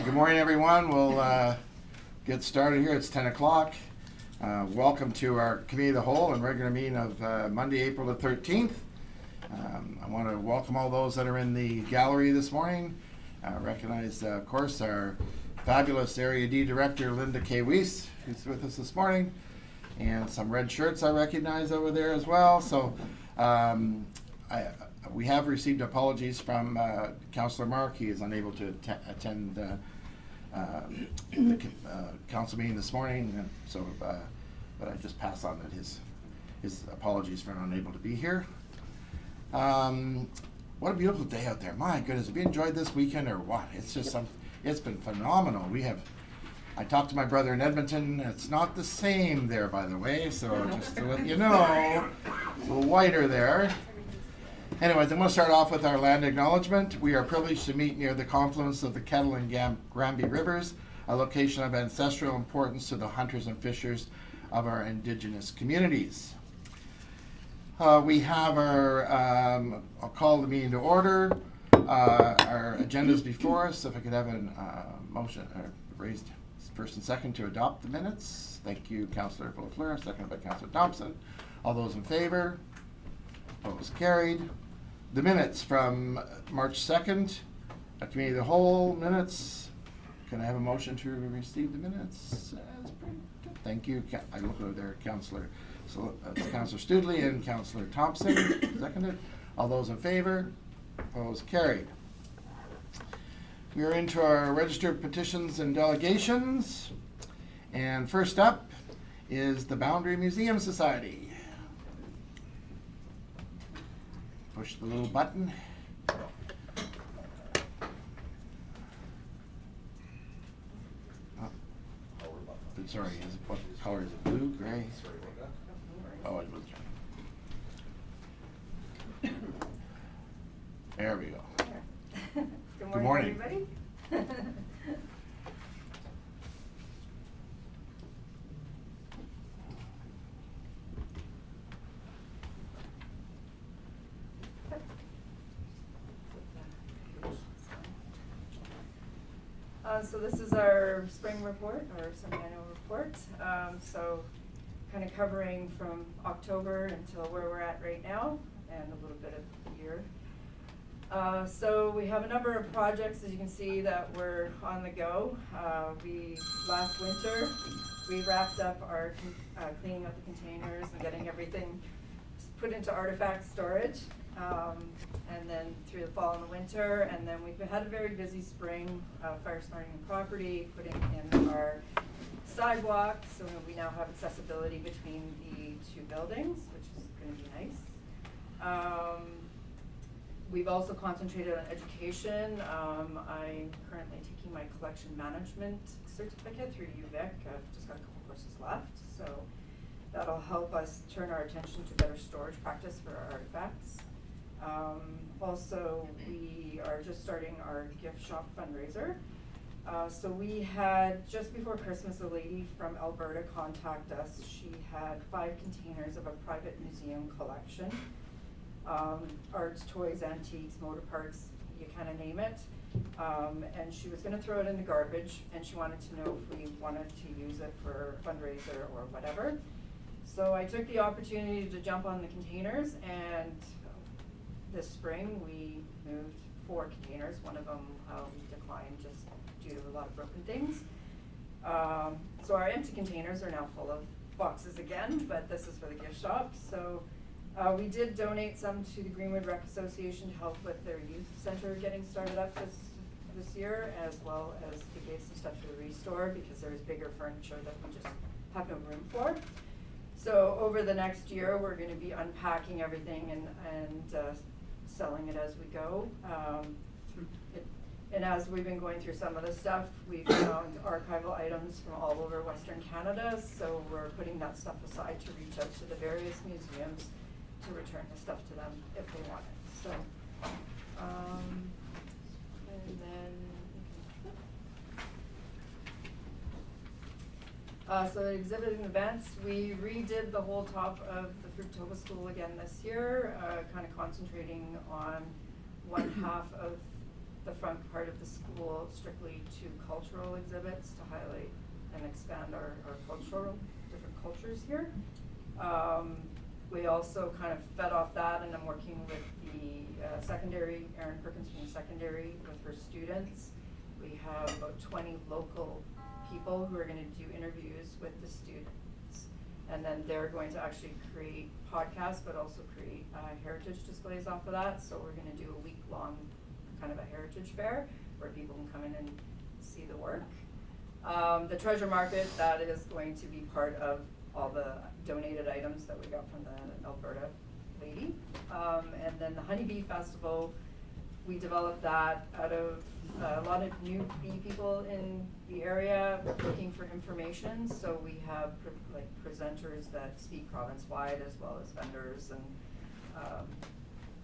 Good morning, everyone. We'll get started here. It's 10 o'clock. Welcome to our Committee of the Whole and regular meeting of Monday, April the 13th. I want to welcome all those that are in the gallery this morning. Recognize, of course, our fabulous Area D Director, Linda K. Weiss, who's with us this morning. And some red shirts I recognize over there as well. So we have received apologies from Councillor Mark. He is unable to attend the council meeting this morning. So, but I just pass on that his apologies for not unable to be here. What a beautiful day out there. My goodness, have you enjoyed this weekend or what? It's just it's been phenomenal. I talked to my brother in Edmonton. It's not the same there, by the way, so just to let you know, it's a little whiter there. Anyways, I'm going to start off with our land acknowledgement. We are privileged to meet near the confluence of the Kettle and Granby rivers, a location of ancestral importance to the hunters and fishers of our Indigenous communities. We have our, I'll call the meeting to order. Our agenda is before us. If I could have a motion raised first and second to adopt the minutes. Thank you, Councillor Beaufleur, seconded by Councillor Thompson. All those in favor? Opposed, carried. The minutes from March 2nd, a Committee of the Whole minutes. Can I have a motion to receive the minutes? That's pretty good. Thank you. I look over there, Councillor Studley and Councillor Thompson, seconded. All those in favor? Opposed, carried. We are into our registered petitions and delegations. And first up is the Boundary Museum Society. Push the little button. Oh. Sorry, what color is it? Blue, gray? Oh, it was. There we go. Good morning, everybody. So this is our spring report, our semi-annual report. So kind of covering from October until where we're at right now and a little bit of the year. So we have a number of projects, as you can see, that were on the go. Last winter, we wrapped up our cleaning up the containers and getting everything put into artifact storage. And then through the fall and the winter, and then we've had a very busy spring, fire starting the property, putting in our sidewalk, so we now have accessibility between the two buildings, which is going to be nice. We've also concentrated on education. I'm currently taking my collection management certificate through UVic. I've just got a couple courses left, so that'll help us turn our attention to better storage practice for our artifacts. Also, we are just starting our gift shop fundraiser. So we had, just before Christmas, a lady from Alberta contact us. She had 5 containers of a private museum collection. Arts, toys, antiques, motor parts, you kind of name it. And she was going to throw it in the garbage, and she wanted to know if we wanted to use it for a fundraiser or whatever. So I took the opportunity to jump on the containers, and this spring we moved 4 containers. One of them we declined just due to a lot of broken things. So our empty containers are now full of boxes again, but this is for the gift shop. So we did donate some to the Greenwood Rec Association to help with their youth center getting started up this year, as well as we gave some stuff to the Restore because there's bigger furniture that we just have no room for. So over the next year, we're going to be unpacking everything and selling it as we go. And as we've been going through some of the stuff, we've found archival items from all over Western Canada, so we're putting that stuff aside to reach out to the various museums to return the stuff to them if they want it. So, and then so exhibiting events, we redid the whole top of the Fruitova School again this year, kind of concentrating on one half of the front part of the school strictly to cultural exhibits to highlight and expand our cultural, different cultures here. We also kind of fed off that, and I'm working with the secondary, Erin Perkins from the secondary, with her students. We have about 20 local people who are going to do interviews with the students, and then they're going to actually create podcasts, but also create heritage displays off of that. So we're going to do a week-long kind of a heritage fair where people can come in and see the work. The treasure market, that is going to be part of all the donated items that we got from the Alberta lady. And then the Honeybee Festival, we developed that out of a lot of new bee people in the area looking for information. So we have like presenters that speak province-wide, as well as vendors and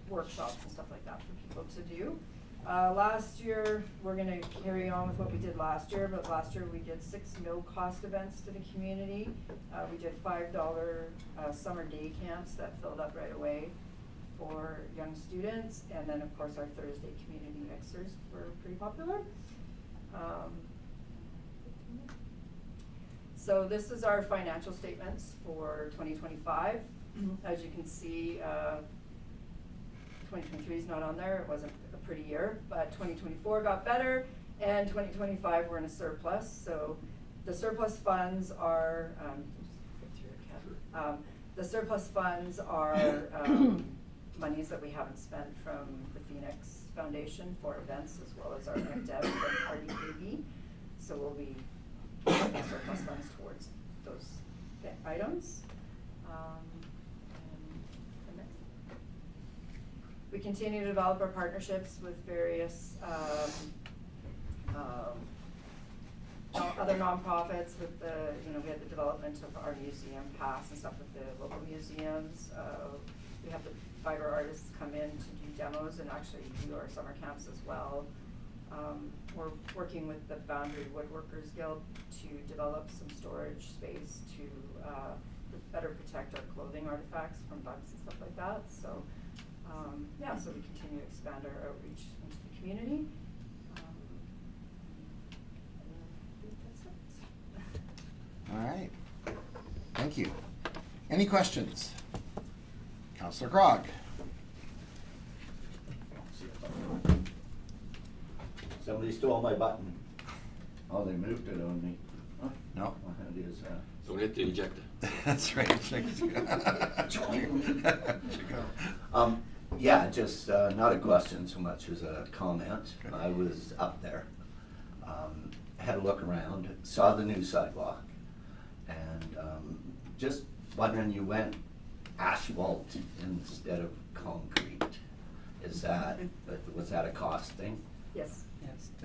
workshops and stuff like that for people to do. Last year, we're gonna carry on with what we did last year, but last year we did 6 no-cost events to the community. We did $5 summer day camps that filled up right away for young students, and then of course our Thursday community mixers were pretty popular. So this is our financial statements for 2025. As you can see, 2023 is not on there. It wasn't a pretty year, but 2024 got better, and 2025 we're in a surplus. So the surplus funds are, the surplus funds are monies that we haven't spent from the Phoenix Foundation for events, as well as our MDEV and RDKB. So we'll be putting surplus funds towards those items. We continue to develop our partnerships with various other nonprofits. With the, we had the development of our museum pass and stuff with the local museums. We have the fiber artists come in to do demos and actually do our summer camps as well. We're working with the Boundary Woodworkers Guild to develop some storage space to better protect our clothing artifacts from bugs and stuff like that. So. Yeah, so we continue to expand our outreach into the community. All right. Thank you. Any questions? Councillor Krog. Somebody stole my button. Oh, they moved it on me. Huh? No. Well, it is, Don't hit the ejector. That's right. Yeah, just not a question so much as a comment. I was up there, had a look around, saw the new sidewalk, and just wondering, you went asphalt instead of concrete. Was that a cost thing? Yes.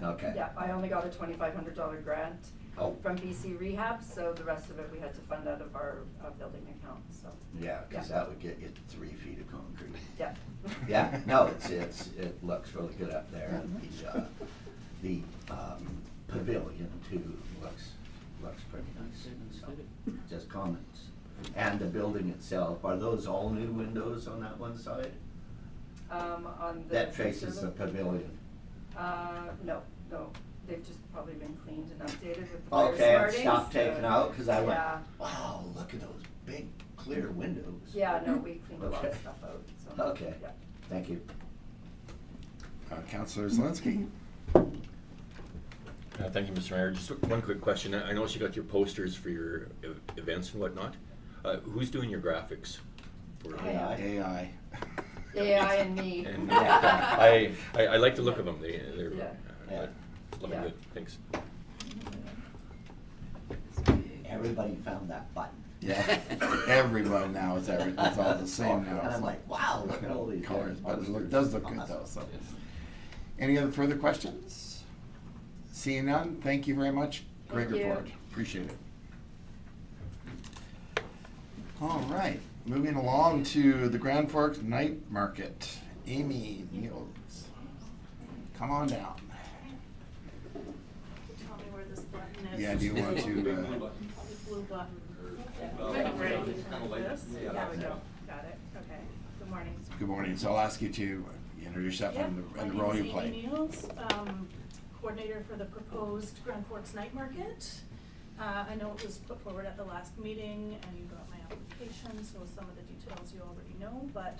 Okay. Yeah, I only got a $2,500 grant from Oh. BC Rehab, so the rest of it we had to fund out of our building account. So. Yeah, because that would get you 3 feet of concrete. Yeah. Yeah, no, it looks really good up there, and the pavilion too looks pretty nice. So, just comments. And the building itself, are those all new windows on that one side? On the That faces the pavilion. No, they've just probably been cleaned and updated with the fire Okay, and smartings, stopped so- taken out, because I went, Yeah. wow, look at those big clear windows. Yeah, no, we cleaned a lot of Okay. stuff out, so. Okay, Yeah. thank you. Councillor Zelinski. Thank you, Mr. Mayor. Just one quick question. I noticed you got your posters for your events and whatnot. Who's doing your graphics? For AI. AI and me. And Yeah. I like the look of them. They're Yeah. looking Yeah. good. Thanks. Everybody found that button. Yeah. Everyone now is it's all the same now. And I'm so. like, wow, look at all these colors, but posters. it does look good Awesome. though. So, any other further questions? Seeing none, thank you very much. Great Thank you. report. Appreciate it. All right, moving along to the Grand Forks Night Market. Amy Niels, come on down. Tell me where this button is. Yeah, do you want to? Blue button. Right. This? Yeah. There we go. Got it. Okay. Good morning. Good morning. So I'll ask you to, Introduce yourself Yep, and the my role name you is play. Amy Niels, coordinator for the proposed Grand Forks Night Market. I know it was put forward at the last meeting and you got my application, so some of the details you already know, but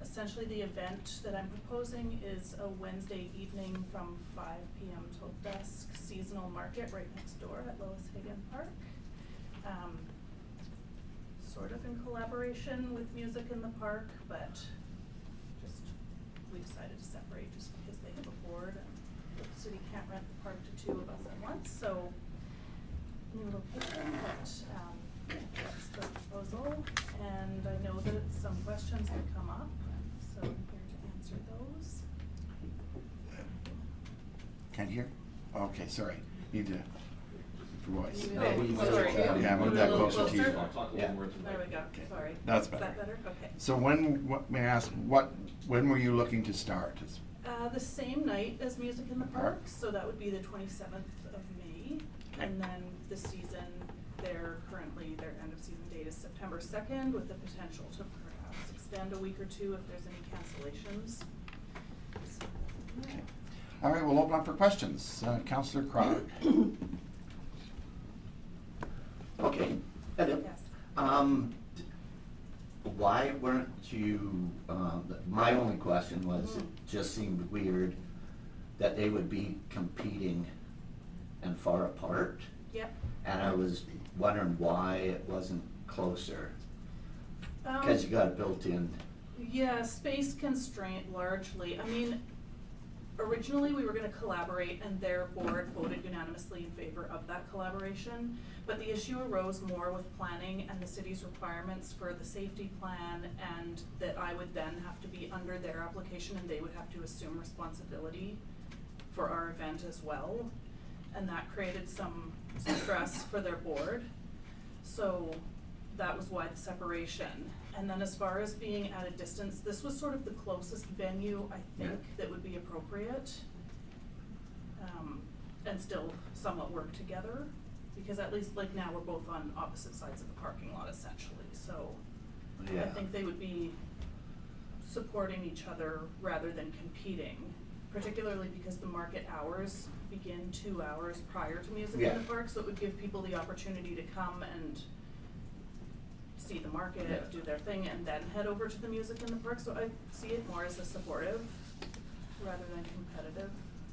essentially the event that I'm proposing is a Wednesday evening from 5 p.m. till dusk seasonal market right next door at Lois Hagan Park. Sort of in collaboration with Music in the Park, but just, we decided to separate just because they have a board and the city can't rent the park to two of us at once, so new location, but that's the proposal. And I know that some questions have come up, so I'm here to answer those. Can't hear? Okay, sorry. Need to, voice. Maybe Oh, sorry. Yeah, move that closer to you. Yeah. There we go, Okay. sorry. That's Is better. that better? Okay. So may I ask, when were you looking to start? The same night as Music in the Park? Park, so that would be the 27th of May. Okay. And then the season, their end of season date is September 2nd with the potential to perhaps extend a week or two if there's any cancellations. So, yeah. Okay. All right, we'll open up for questions. Councillor Crowd. Okay, hello. Yes. Why weren't you, my only question was, it just seemed weird that they would be competing and far apart. Yep. And I was wondering why it wasn't closer, cause you got it built in. Yeah, space constraint largely. I mean, originally we were gonna collaborate and their board voted unanimously in favor of that collaboration. But the issue arose more with planning and the city's requirements for the safety plan, and that I would then have to be under their application and they would have to assume responsibility for our event as well. And that created some stress for their board. So that was why the separation. And then as far as being at a distance, this was sort of the closest venue, I think, that would be appropriate. And still somewhat work together, because at least like now we're both on opposite sides of the parking lot essentially, so I Yeah. think they would be supporting each other rather than competing, particularly because the market hours begin 2 hours prior to Music in Yeah. the Park, so it would give people the opportunity to come and see the market, Yeah. do their thing, and then head over to the Music in the Park, so I see it more as a supportive rather than competitive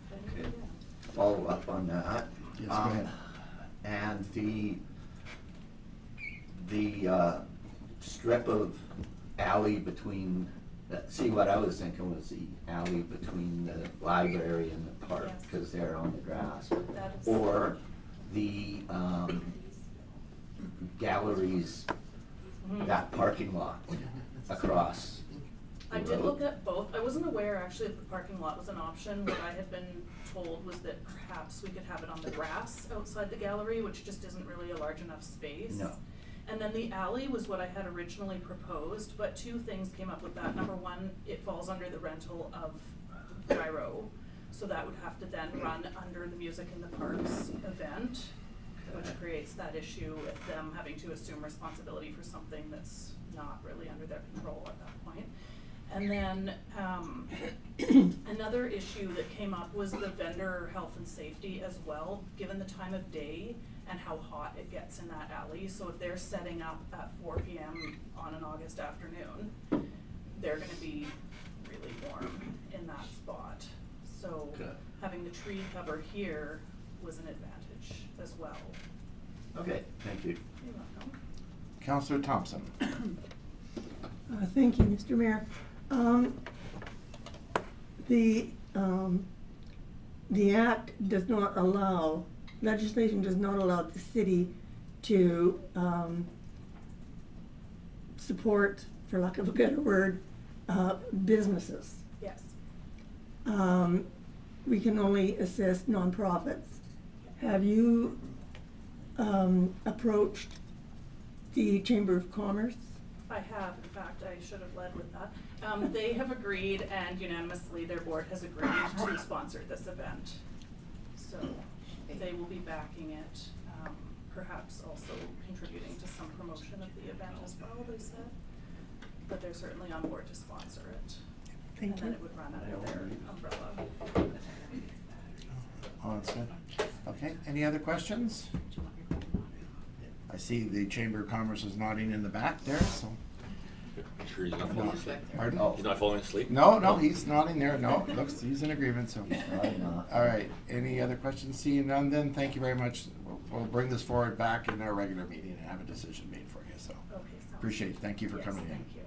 thing, Okay. yeah. Follow up on that. Yes, go ahead. And the strip of alley between, see, what I was thinking was the alley between the library and the park, Yes. cause they're on the grass. That is- Or the, galleries, Mhm. that parking lot across the I did road. look at both. I wasn't aware actually that the parking lot was an option. What I had been told was that perhaps we could have it on the grass outside the gallery, which just isn't really a large enough space. No. And then the alley was what I had originally proposed, but two things came up with that. Number one, it falls under the rental of Gyro, so that would have to then run under the Music in the Parks event, which creates that issue with them having to assume responsibility for something that's not really under their control at that point. And then, another issue that came up was the vendor health and safety as well, given the time of day and how hot it gets in that alley. So if they're setting up at 4 p.m. on an August afternoon, they're gonna be really warm in that spot. So Okay. having the tree cover here was an advantage as well. Okay, thank you. You're welcome. Councillor Thompson. Thank you, Mr. Mayor. The act does not allow, legislation does not allow the city to support, for lack of a better word, businesses. Yes. We can only assist nonprofits. Have you approached the Chamber of Commerce? I have, in fact, I should have led with that. They have agreed, and unanimously, their board has agreed to sponsor this event. So they will be backing it, perhaps also contributing to some promotion of the event as well, they said. But they're certainly on board to sponsor it. Thank and then you. it would run under their umbrella. Oh, that's good. Okay, any other questions? I see the Chamber of Commerce is nodding in the back there, so. You sure he's not falling asleep? Pardon? Oh. He's not falling asleep? No, he's nodding there. No, looks, he's in agreement, so. Probably not. All right, any other questions? Seeing none, then, thank you very much. We'll bring this forward back in our regular meeting and have a decision made for you, so. Okay, sounds Appreciate it. good. Thank you for Yes, coming in. thank you.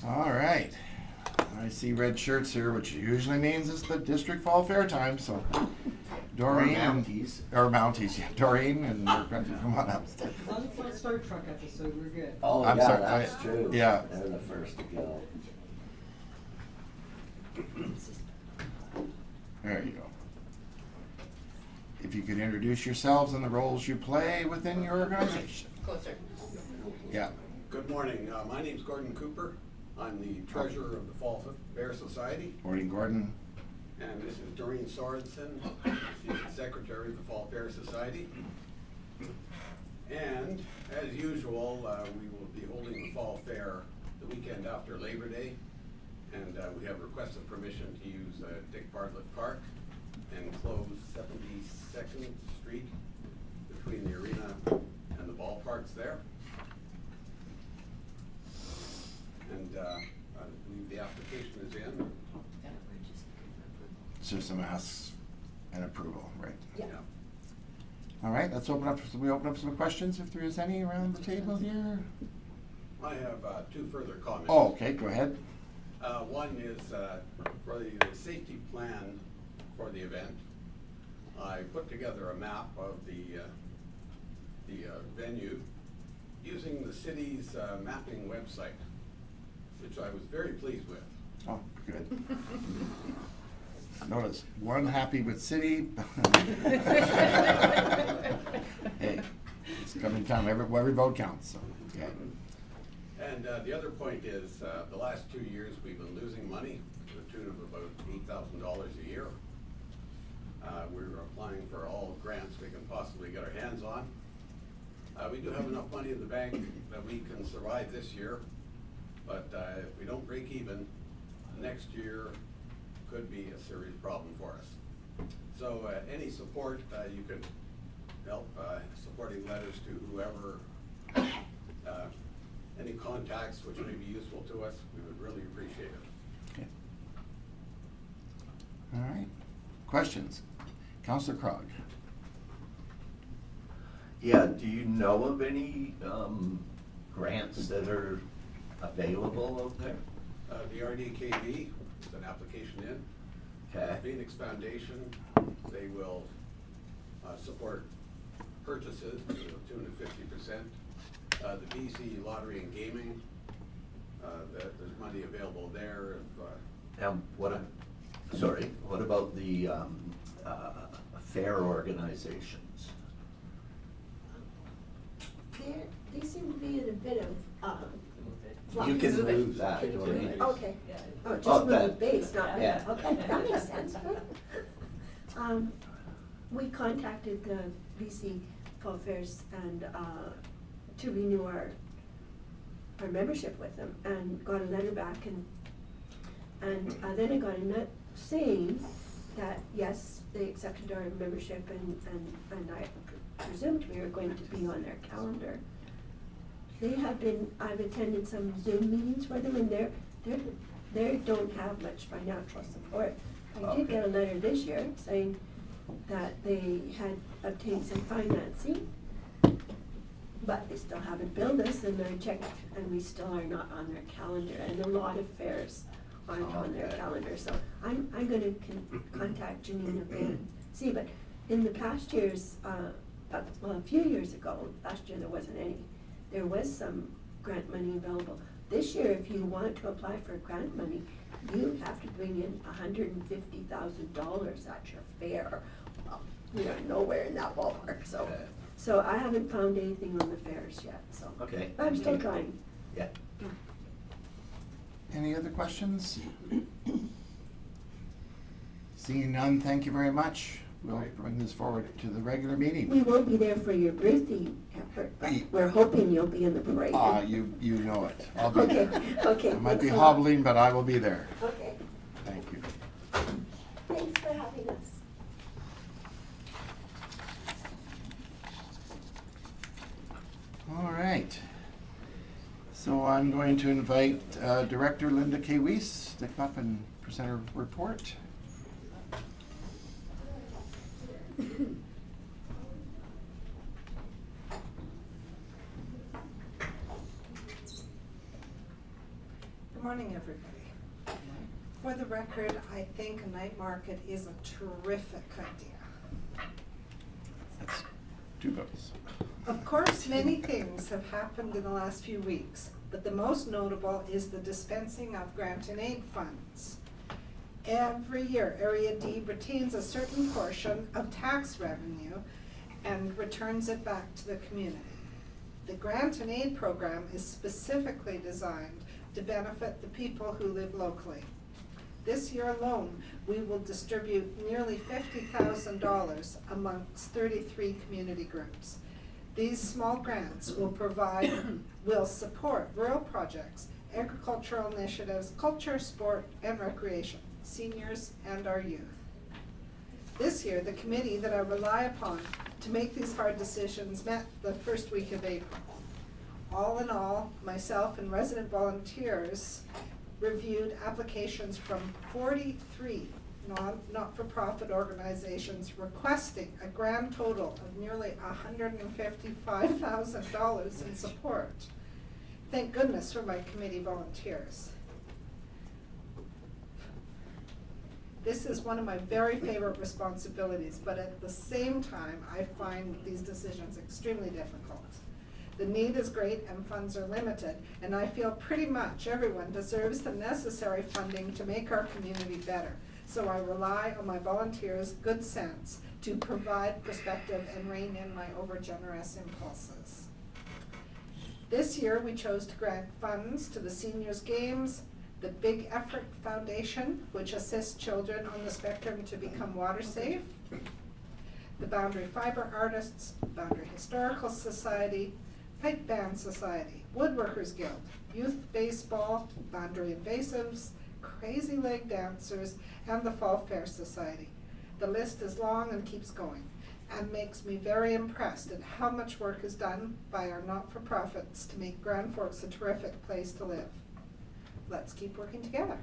All right. I see red shirts here, which usually means it's the District Fall Fair time, so. Doreen. Or Mounties. Or Mounties, yeah. Doreen and come on up. As long as it's not a Star Trek episode, we're good. Oh, I'm yeah, sorry, that's I- true. yeah. They're the first to go. There you go. If you could introduce yourselves and the roles you play within your organization. Closer. Yeah. Good morning. My name's Gordon Cooper. I'm the treasurer of the Fall Fair Society. Morning, Gordon. And this is Doreen Sorensen. She's the secretary of the Fall Fair Society. And as usual, we will be holding the Fall Fair the weekend after Labor Day. And we have requested permission to use Dick Bartlett Park and close 72nd Street between the arena and the ballparks there. And I believe the application is in. So some asks and approval, right? Yeah. All right, let's open up, we open up some questions if there is any around the table here. I have two further comments. Oh, okay, go ahead. One is for the safety plan for the event. I put together a map of the venue using the city's mapping website, which I was very pleased with. Oh, good. Notice, one happy with city. Hey, it's coming time, every vote counts, so, okay. And the other point is, the last 2 years, we've been losing money to the tune of about $8,000 a year. We're applying for all grants we can possibly get our hands on. We do have enough money in the bank that we can survive this year, but if we don't break even, next year could be a serious problem for us. So any support you could help, supporting letters to whoever, any contacts which may be useful to us, we would really appreciate it. Okay. All right, questions? Counselor Krog. Yeah, do you know of any grants that are available out there? The RDKB is an application in. Okay. Phoenix Foundation, they will support purchases to the tune of 50%. The BC Lottery and Gaming, there's money available there if, What about the fair organizations? They seem to be in a bit of, flux. You can move that, Doreen. Okay, oh, Oh, just move the that- base, not, yeah. okay, that makes sense. We contacted the BC Fall Fairs and, to renew our membership with them, and got a letter back, and then I got a note saying that, yes, they accepted our membership, and I presumed we were going to be on their calendar. I've attended some Zoom meetings for them, and they don't have much financial support. I did get a letter this year saying that they had obtained some financing, but they still haven't billed us, and I checked, and we still are not on their calendar, and a lot of fairs aren't on their Okay. calendar, so I'm gonna contact Janina and see, but in the past years, a few years ago, last year there wasn't any, there was some grant money available. This year, if you want to apply for grant money, you have to bring in $150,000 at your fair. Well, we are nowhere in that ballpark, so, Okay. so I haven't found anything on the fairs yet, so. Okay. But I'm still trying. Yeah. Any other questions? Seeing none, thank you very much. we'll bring this forward to the regular meeting. We won't be there for your birthday effort, but we're hoping you'll be in the parade. You know it. I'll be Okay, there. okay. I might be thanks a lot. hobbling, but I will be there. Okay, Thank you. thanks for having us. All right. So I'm going to invite Director Linda K. Weiss to come up and present her report. Good morning, everybody. For the record, I think a night market is a terrific idea. That's 2 votes. Of course, many things have happened in the last few weeks, but the most notable is the dispensing of grant and aid funds. Every year, Area D retains a certain portion of tax revenue and returns it back to the community. The grant and aid program is specifically designed to benefit the people who live locally. This year alone, we will distribute nearly $50,000 amongst 33 community groups. These small grants will support rural projects, agricultural initiatives, culture, sport, and recreation, seniors, and our youth. This year, the committee that I rely upon to make these hard decisions met the first week of April. All in all, myself and resident volunteers reviewed applications from 43 not-for-profit organizations requesting a grand total of nearly $155,000 in support. Thank goodness for my committee volunteers. This is one of my very favorite responsibilities, but at the same time, I find these decisions extremely difficult. The need is great and funds are limited, and I feel pretty much everyone deserves the necessary funding to make our community better. So I rely on my volunteers' good sense to provide perspective and rein in my overgenerous impulses. This year, we chose to grant funds to the Seniors Games, the Big Effort Foundation, which assists children on the spectrum to become water safe, the Boundary Fiber Artists, Boundary Historical Society, Pipe Band Society, Woodworkers Guild, Youth Baseball, Boundary Invasives, Crazy Leg Dancers, and the Fall Fair Society. The list is long and keeps going, and makes me very impressed at how much work is done by our not-for-profits to make Grand Forks a terrific place to live. Let's keep working together.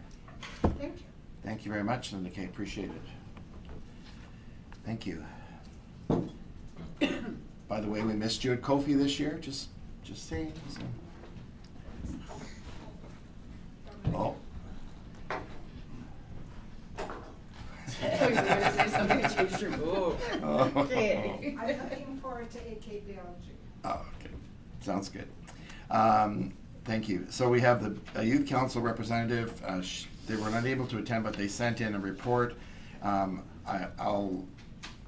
Thank you. Thank you very much, Linda Kay. Appreciate it. Thank you. By the way, we missed you at Kofi this year. Just saying. So. Oh. Oh, you were gonna say something to change your vote. Okay. I'm looking forward to AK Biology. Oh, okay. Sounds good. Thank you. So we have the Youth Council representative. They were unable to attend, but they sent in a report.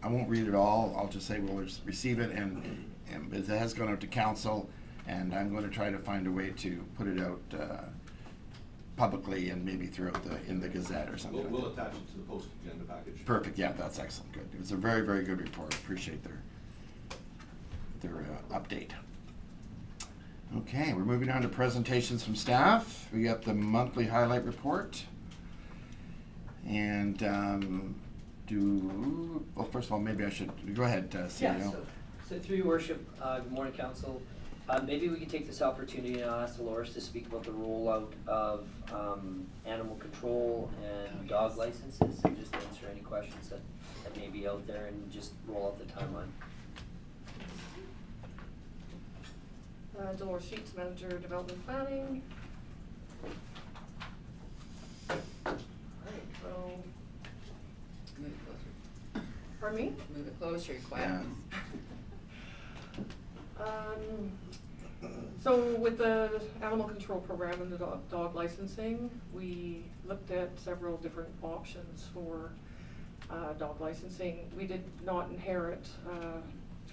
I won't read it all. I'll just say we'll receive it, and it has gone out to council, and I'm going to try to find a way to put it out publicly and maybe throughout in the Gazette or something. We'll attach it to the post-agenda package. Perfect. Yeah, that's excellent. Good. It's a very, very good report. Appreciate their update. Okay, we're moving on to presentations from staff. We got the monthly highlight report. And well, first of all, maybe I should, go ahead, CEO. Yeah, so through your worship, good morning, council. Maybe we could take this opportunity and ask Dolores to speak about the rollout of animal control and dog licenses, and just answer any questions that may be out there, and just roll out the timeline. Dolores Sheets, Manager, Development Planning. Alright, so. Move it closer. Pardon me? Move it closer, you're quiet. Yeah. So with the animal control program and the dog licensing, we looked at several different options for dog licensing. We did not inherit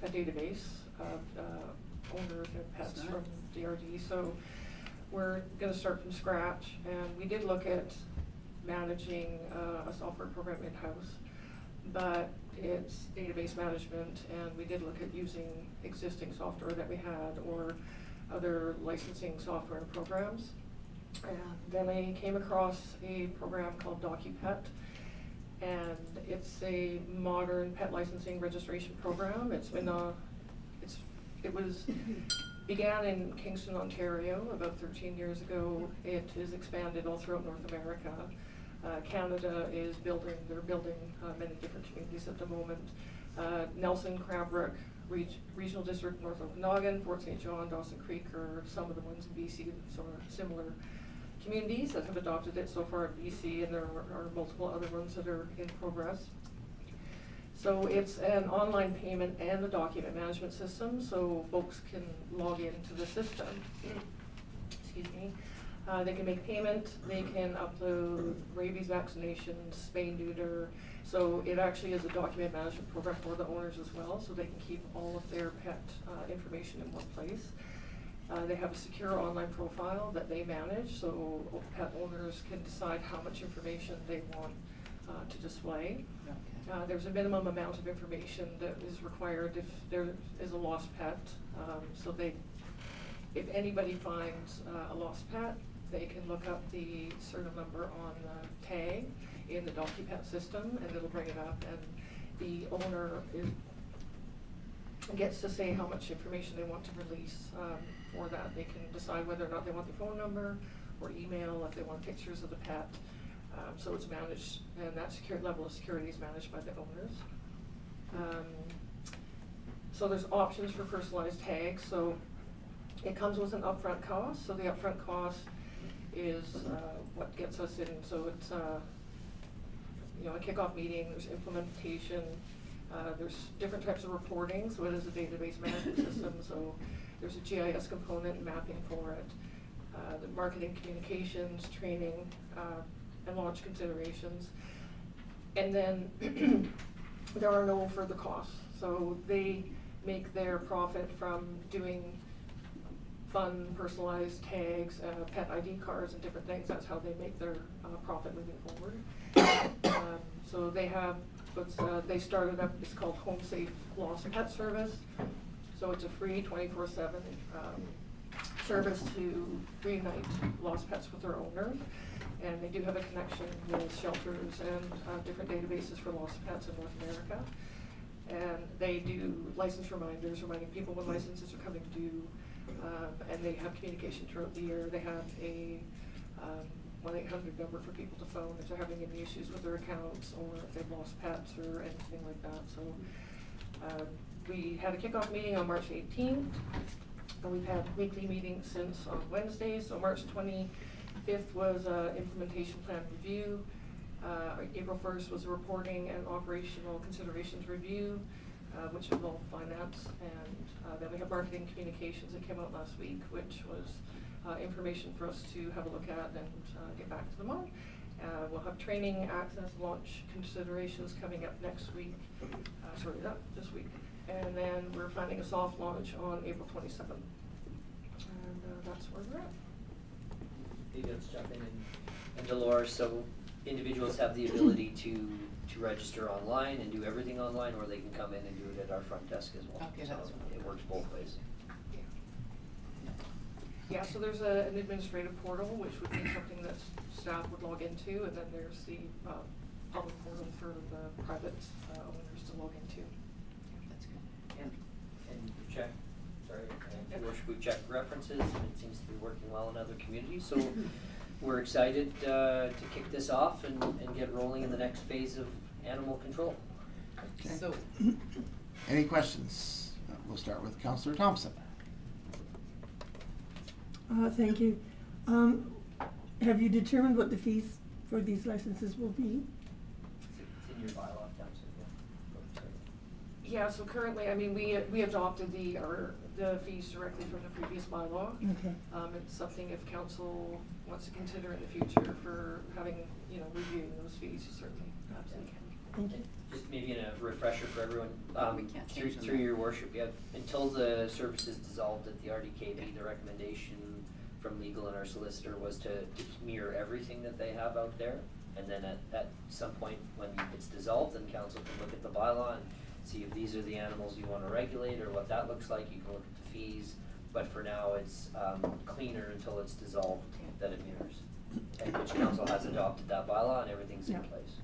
a database of owners and pets from DRD, so we're going to start from scratch. And we did look at managing a software program in-house, but it's database management, and we did look at using existing software that we had or other licensing software and programs. And then I came across a program called DocuPet, and it's a modern pet licensing registration program. Began in Kingston, Ontario about 13 years ago. It is expanded all throughout North America. Canada is building many different communities at the moment. Nelson, Cranbrook, Regional District, North Okanagan, Fort St. John, Dawson Creek are some of the ones in BC that sort of similar communities that have adopted it so far in BC, and there are multiple other ones that are in progress. So it's an online payment and a document management system, so folks can log into the system. Excuse me. They can make payment, they can upload rabies vaccinations, spay neuter. So it actually is a document management program for the owners as well, so they can keep all of their pet information in one place. They have a secure online profile that they manage, so pet owners can decide how much information they want to display. There's a minimum amount of information that is required if there is a lost pet. So if anybody finds a lost pet, they can look up the serial number on the tag in the DocuPet system, and it'll bring it up, and the owner gets to say how much information they want to release for that. They can decide whether or not they want the phone number or email, if they want pictures of the pet. So it's managed, and that level of security is managed by the owners. So there's options for personalized tags. So it comes with an upfront cost. So the upfront cost is what gets us in. So it's a kickoff meeting, there's implementation, there's different types of reporting. So it is a database management system. So there's a GIS component and mapping for it. The marketing, communications, training, and launch considerations. And then there are no further costs. So they make their profit from doing fun, personalized tags, pet ID cards, and different things. That's how they make their profit moving forward. So they have they started up, it's called Home Safe Lost Pet Service. So it's a free 24/7 service to reunite lost pets with their owners. And they do have a connection with shelters and different databases for lost pets in North America. And they do license reminders, reminding people when licenses are coming due. And they have communication throughout the year. They have a 1-800 number for people to phone if they're having any issues with their accounts, or if they've lost pets or anything like that. So we had a kickoff meeting on March 18th, and we've had weekly meetings since on Wednesdays. So March 25th was implementation plan review. April 1st was a reporting and operational considerations review, which involved finance. And then we have marketing communications that came out last week, which was information for us to have a look at and get back to them on. We'll have training, access, launch considerations coming up next week, this week. And then we're planning a soft launch on April 27th. And that's where we're at. Maybe let's jump in. And Dolores, so individuals have the ability to register online and do everything online, or they can come in and do it at our front desk as well. Okay, so that's it works both ways. Yeah, so there's an administrative portal, which would be something that staff would log into, and then there's the public portal for the private owners to log into. That's good. And we've checked, Your Worship, we've checked references, and it seems to be working well in other communities. So we're excited to kick this off and get rolling in the next phase of animal control. Okay. So, Any questions? We'll start with Councillor Thompson. Thank you. Have you determined what the fees for these licenses will be? It's in your bylaw, Councillor. Yeah, so currently, I mean, we adopted the fees directly from the previous bylaw. Okay. It's something if council wants to consider in the future for having, reviewing those fees, you certainly absolutely can. Thank you. Just maybe in a refresher for everyone, We can't change them through now. Your Worship, until the service is dissolved at the RDKB, the recommendation from legal and our solicitor was to mirror everything that they have out there. And then at some point, when it's dissolved, then council can look at the bylaw and see if these are the animals you wanna regulate, or what that looks like, you can look at the fees. But for now, it's cleaner until it's dissolved that it mirrors. And which council has adopted that bylaw and everything's in Yeah. place.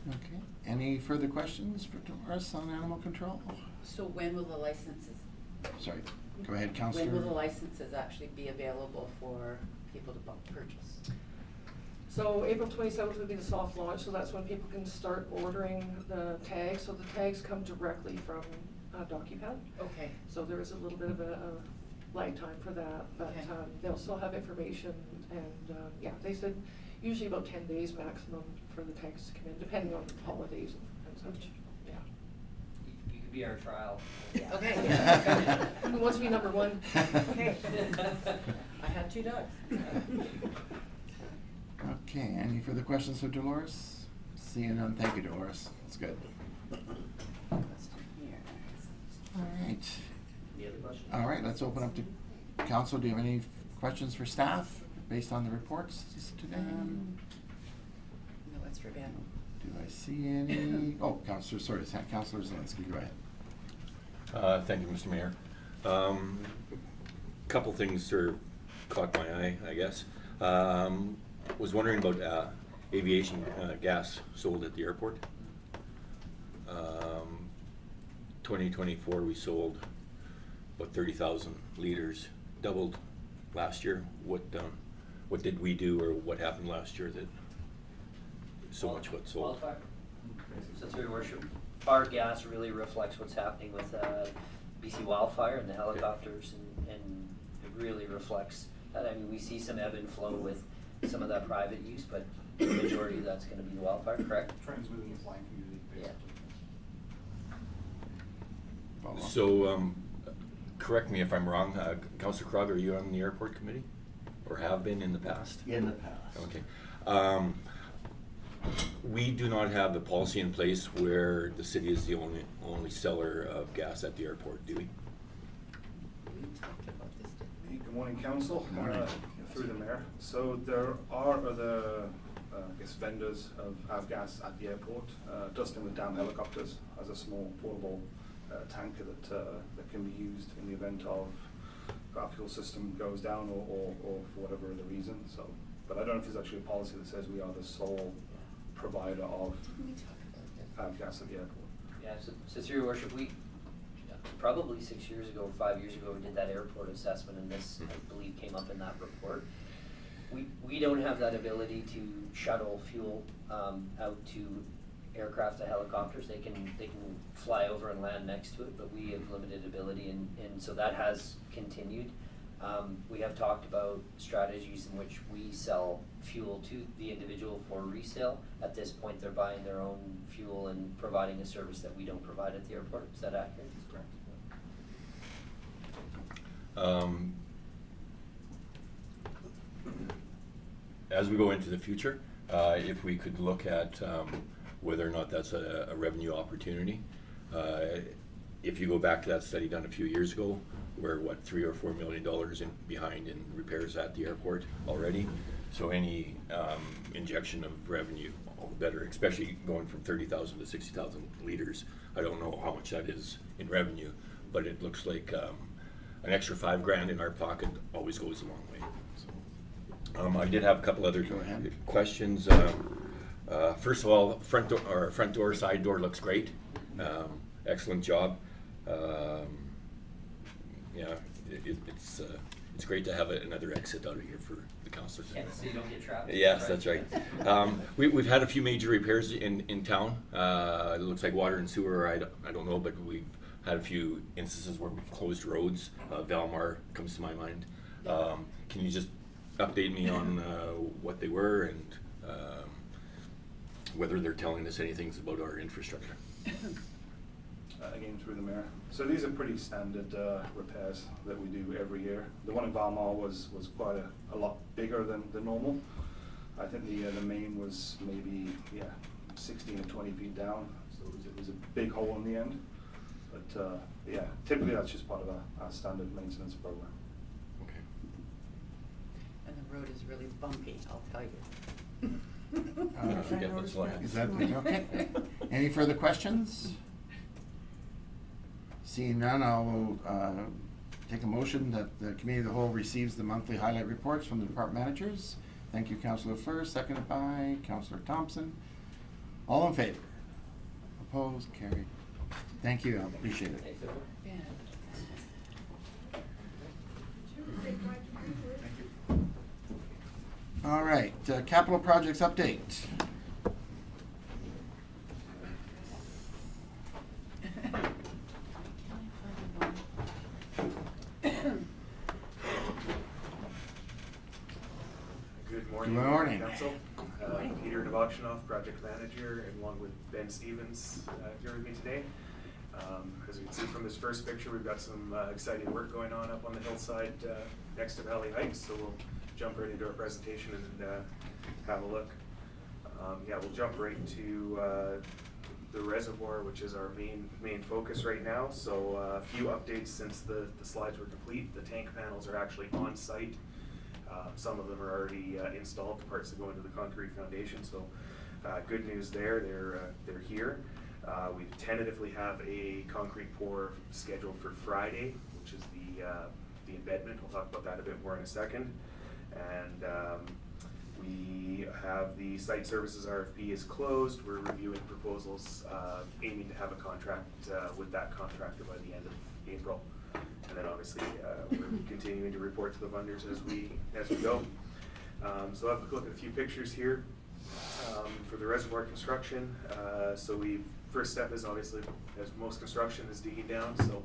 Okay, any further questions for Doris on animal control? So when will the licenses? Sorry, go ahead, Councillor. When will the licenses actually be available for people to purchase? So April 27th will be the soft launch, so that's when people can start ordering the tags. So the tags come directly from DocuPad. Okay. So there is a little bit of a lag time for that, but Okay. they'll still have information, and yeah, they said usually about 10 days maximum for the tags to come in, depending on the holidays and such, yeah. You could be our trial. Okay. Who wants to be number one? Okay. I have 2 dogs. Okay, any further questions for Dolores? Seeing none, thank you, Dolores, that's good. All right, Any other questions? all right, let's open up to council. Do you have any questions for staff based on the reports today? No, it's for Ben. Do I see any? Oh, Councillor, sorry, Councillor Zelinski, go ahead. Thank you, Mr. Mayor. Couple things sort of caught my eye, I guess. Was wondering about aviation gas sold at the airport. 2024, we sold about 30,000 liters, doubled last year. What did we do, or what happened last year that so much got sold? Wildfire. So through your worship, our gas really reflects what's happening with BC wildfire and the helicopters, and it really reflects that. I mean, we see some ebb and flow with some of that private use, but the majority of that's gonna be the wildfire, correct? Trends within the flying community, Yeah. basically. So, correct me if I'm wrong, Councillor Krog, are you on the airport committee? Or have been in the past? In the past. Okay. We do not have the policy in place where the city is the only seller of gas at the airport, do we? We talked about this, didn't we? Good morning, council. Good morning. Through the mayor. So there are other, I guess, vendors of avgas at the airport. Dustin with Down Helicopters has a small portable tanker that can be used in the event of our fuel system goes down or for whatever other reason. So, but I don't know if there's actually a policy that says we are the sole provider of Didn't we talk about this? avgas at the airport. Yeah, so through your worship, we, probably 6 years ago, 5 years ago, we did that airport assessment, and this, I believe, came up in that report. We don't have that ability to shuttle fuel out to aircraft to helicopters. They can fly over and land next to it, but we have limited ability, and so that has continued. We have talked about strategies in which we sell fuel to the individual for resale. At this point, they're buying their own fuel and providing a service that we don't provide at the airport. Is that accurate? That's correct. As we go into the future, if we could look at whether or not that's a revenue opportunity. If you go back to that study done a few years ago, we're $3 or $4 million behind in repairs at the airport already. So any injection of revenue, all the better, especially going from 30,000 to 60,000 liters. I don't know how much that is in revenue, but it looks like an extra $5,000 in our pocket always goes a long way. So, I did have a couple other questions. First of all, front door, side door looks great. Excellent job. Yeah, it's great to have another exit out of here for the councillors. Yeah, so you don't get trapped. Yes, that's right. We've had a few major repairs in town. It looks like water and sewer, I don't know, but we've had a few instances where we've closed roads. Valmar comes to my mind. Can you just update me on what they were and whether they're telling us anything about our infrastructure? Again, through the mayor. So these are pretty standard repairs that we do every year. The one in Valmar was quite a lot bigger than normal. I think the main was maybe 16 or 20 feet down, so it was a big hole in the end. But yeah, typically that's just part of our standard maintenance program. Okay. And the road is really bumpy, I'll tell you. Forget the slang. Is that, okay. Any further questions? Seeing none, I'll take a motion that the Committee of the Whole receives the monthly highlight reports from the department managers. Thank you, Councillor Fleur, seconded by Councillor Thompson. All in favor? Opposed? Carried. Thank you, I appreciate it. All right, capital projects update. Good morning. Good morning. Council. Peter Novakshinoff, project manager, and along with Ben Stevens here with me today. As you can see from this first picture, we've got some exciting work going on up on the hillside next to Valley Heights, so we'll jump right into our presentation and have a look. Yeah, we'll jump right to the reservoir, which is our main focus right now. So a few updates since the slides were complete. The tank panels are actually on site. Some of them are already installed, the parts that go into the concrete foundation. So good news there, they're here. We tentatively have a concrete pour scheduled for Friday, which is the embedment. We'll talk about that a bit more in a second. And we have the site services RFP is closed. We're reviewing proposals, aiming to have a contract with that contractor by the end of April. And then obviously we're continuing to report to the funders as we go. So I'll have a quick look at a few pictures here for the reservoir construction. So first step is obviously, as most construction, is digging down. So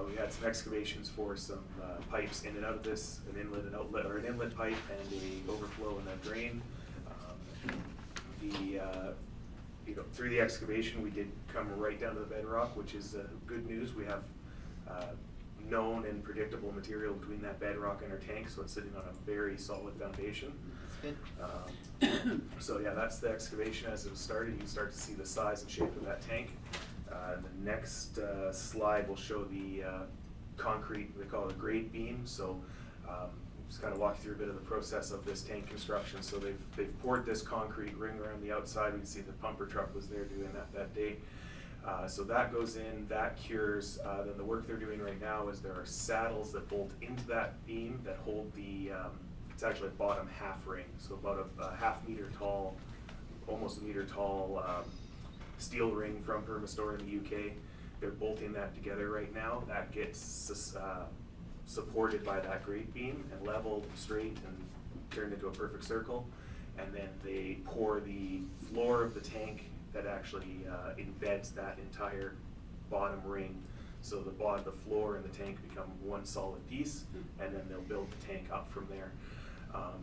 we had some excavations for some pipes in and out of this, an inlet and outlet, or an inlet pipe and a overflow and a drain. Through the excavation, we did come right down to the bedrock, which is good news. We have known and predictable material between that bedrock and our tank, so it's sitting on a very solid foundation. That's good. So yeah, that's the excavation as it was started. You can start to see the size and shape of that tank. The next slide will show the concrete, they call it a grade beam. So just kind of walk through a bit of the process of this tank construction. So they've poured this concrete ring around the outside. We can see the pumper truck was there doing that day. So that goes in, that cures. Then the work they're doing right now is there are saddles that bolt into that beam that hold the, it's actually a bottom half ring, so about a half-meter tall, almost a meter tall steel ring from Permastore in the UK. They're bolting that together right now. That gets supported by that grade beam and leveled straight and turned into a perfect circle. And then they pour the floor of the tank that actually embeds that entire bottom ring. So the floor and the tank become one solid piece, and then they'll build the tank up from there.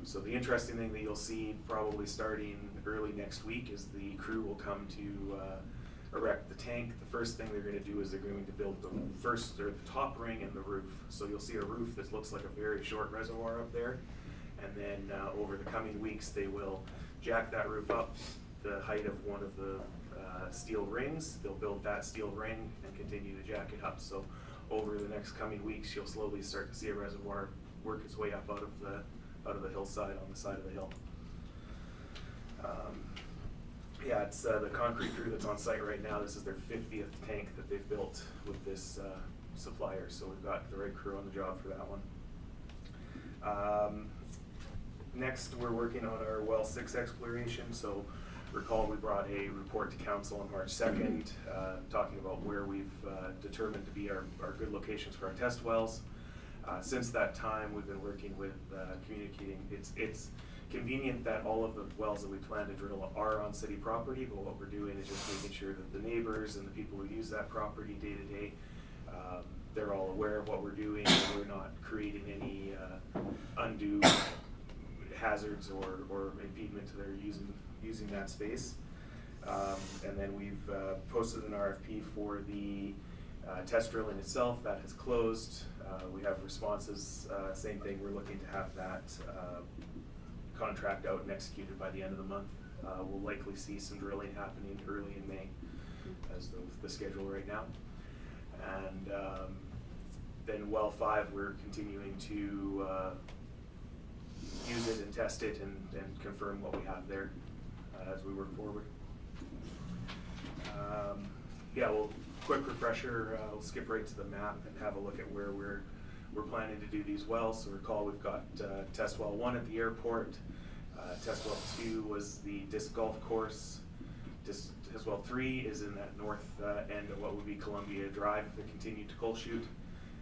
So the interesting thing that you'll see probably starting early next week is the crew will come to erect the tank. The first thing they're going to do is they're going to build the top ring and the roof. So you'll see a roof that looks like a very short reservoir up there, and then over the coming weeks they will jack that roof up the height of one of the steel rings. They'll build that steel ring and continue to jack it up. So over the next coming weeks, you'll slowly start to see a reservoir work its way up out of the hillside on the side of the hill. Yeah, it's the concrete crew that's on site right now. This is their 50th tank that they've built with this supplier. So we've got the right crew on the job for that one. Next, we're working on our well 6 exploration. So recall we brought a report to council on March 2nd, talking about where we've determined to be our good locations for our test wells. Since that time, we've been working with communicating. It's convenient that all of the wells that we plan to drill are on city property, but what we're doing is just making sure that the neighbors and the people who use that property day to day, they're all aware of what we're doing, and we're not creating any undue hazards or impediment to their using that space. And then we've posted an RFP for the test drilling itself. That has closed. We have responses, same thing, we're looking to have that contract out and executed by the end of the month. We'll likely see some drilling happening early in May as the schedule right now. And then well 5, we're continuing to use it and test it and confirm what we have there as we work forward. Yeah, well, quick refresher, we'll skip right to the map and have a look at where we're planning to do these wells. So recall we've got test well 1 at the airport, test well 2 was the disc golf course, test well 3 is in that north end of what would be Columbia Drive, the continued to coal chute,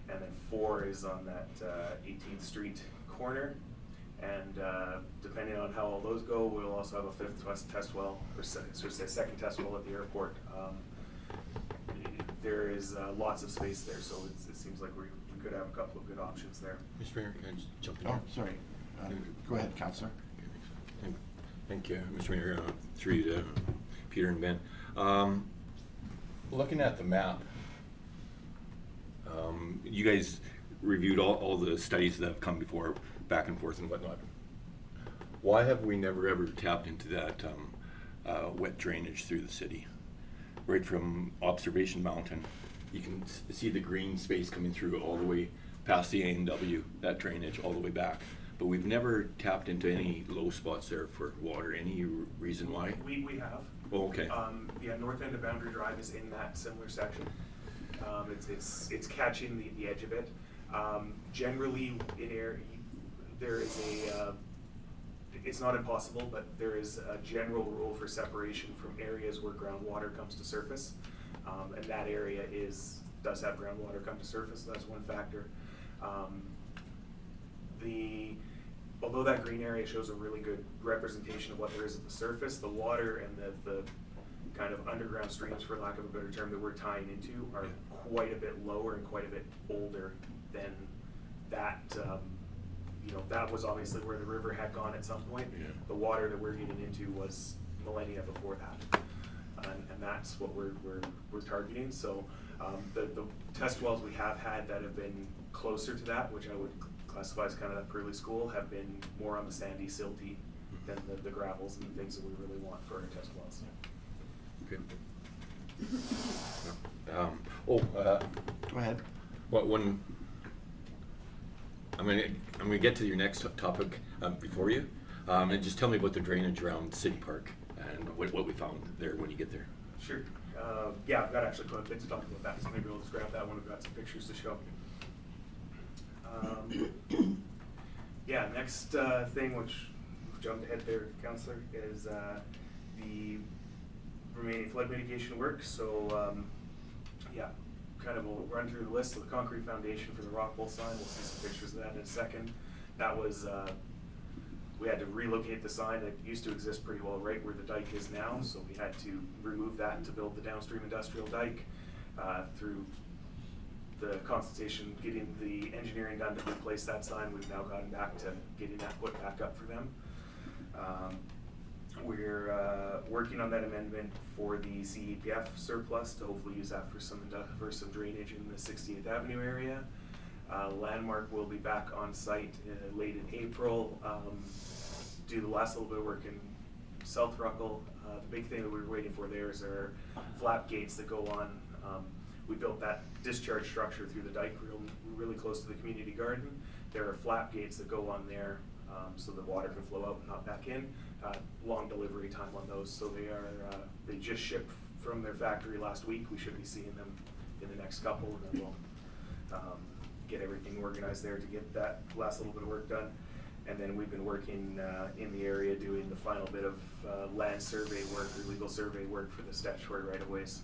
and then 4 is on that 18th Street corner. And depending on how all those go, we'll also have a 5th test well, or second test well at the airport. There is lots of space there, so it seems like we could have a couple of good options there. Mr. Mayor, can I just jump in Oh, here? sorry. Go ahead, Councillor. Thank you, Mr. Mayor, through you to Peter and Ben. Looking at the map, you guys reviewed all the studies that have come before, back and forth and whatnot. Why have we never ever tapped into that wet drainage through the city? Right from Observation Mountain, you can see the green space coming through all the way past the A&W, that drainage all the way back. But we've never tapped into any low spots there for water. Any reason why? We have. Oh, okay. Yeah, north end of Boundary Drive is in that similar section. It's catching the edge of it. Generally, there is a, it's not impossible, but there is a general rule for separation from areas where groundwater comes to surface. And that area does have groundwater come to surface, so that's one factor. Although that green area shows a really good representation of what there is at the surface, the water and the kind of underground streams, for lack of a better term, that we're tying into are quite a bit lower and quite a bit older than that. That was obviously where the river had gone at some point. Yeah. The water that we're getting into was millennia before that, and that's what we're targeting. So the test wells we have had that have been closer to that, which I would classify as kind of that pearly school, have been more on the sandy, silty than the gravels and the things that we really want for our test wells. Okay. Go ahead. I'm gonna get to your next topic before you, and just tell me about the drainage around City Park and what we found there when you get there. Sure. Yeah, I've got actually quite a bit to talk about that, so maybe we'll just grab that one. We've got some pictures to show. Yeah, next thing, which jumped ahead there, Councillor, is the remaining flood mitigation work. So, yeah, kind of we'll run through the list. So the concrete foundation for the Rockwell sign, we'll see some pictures of that in a second. That was, we had to relocate the sign that used to exist pretty well right where the dike is now. So we had to remove that to build the downstream industrial dike. Through the consultation, getting the engineering done to replace that sign, we've now gotten back to getting that put back up for them. We're working on that amendment for the CEPF surplus to hopefully use that for some drainage in the 60th Avenue area. Landmark will be back on site late in April. Do the last little bit of work in South Ruckle. The big thing that we're waiting for there is our flap gates that go on. We built that discharge structure through the dike really close to the community garden. There are flap gates that go on there so the water can flow out and not back in. Long delivery time on those, so they just shipped from their factory last week. We should be seeing them in the next couple, and then we'll get everything organized there to get that last little bit of work done. And then we've been working in the area doing the final bit of land survey work or legal survey work for the statutory right-of-ways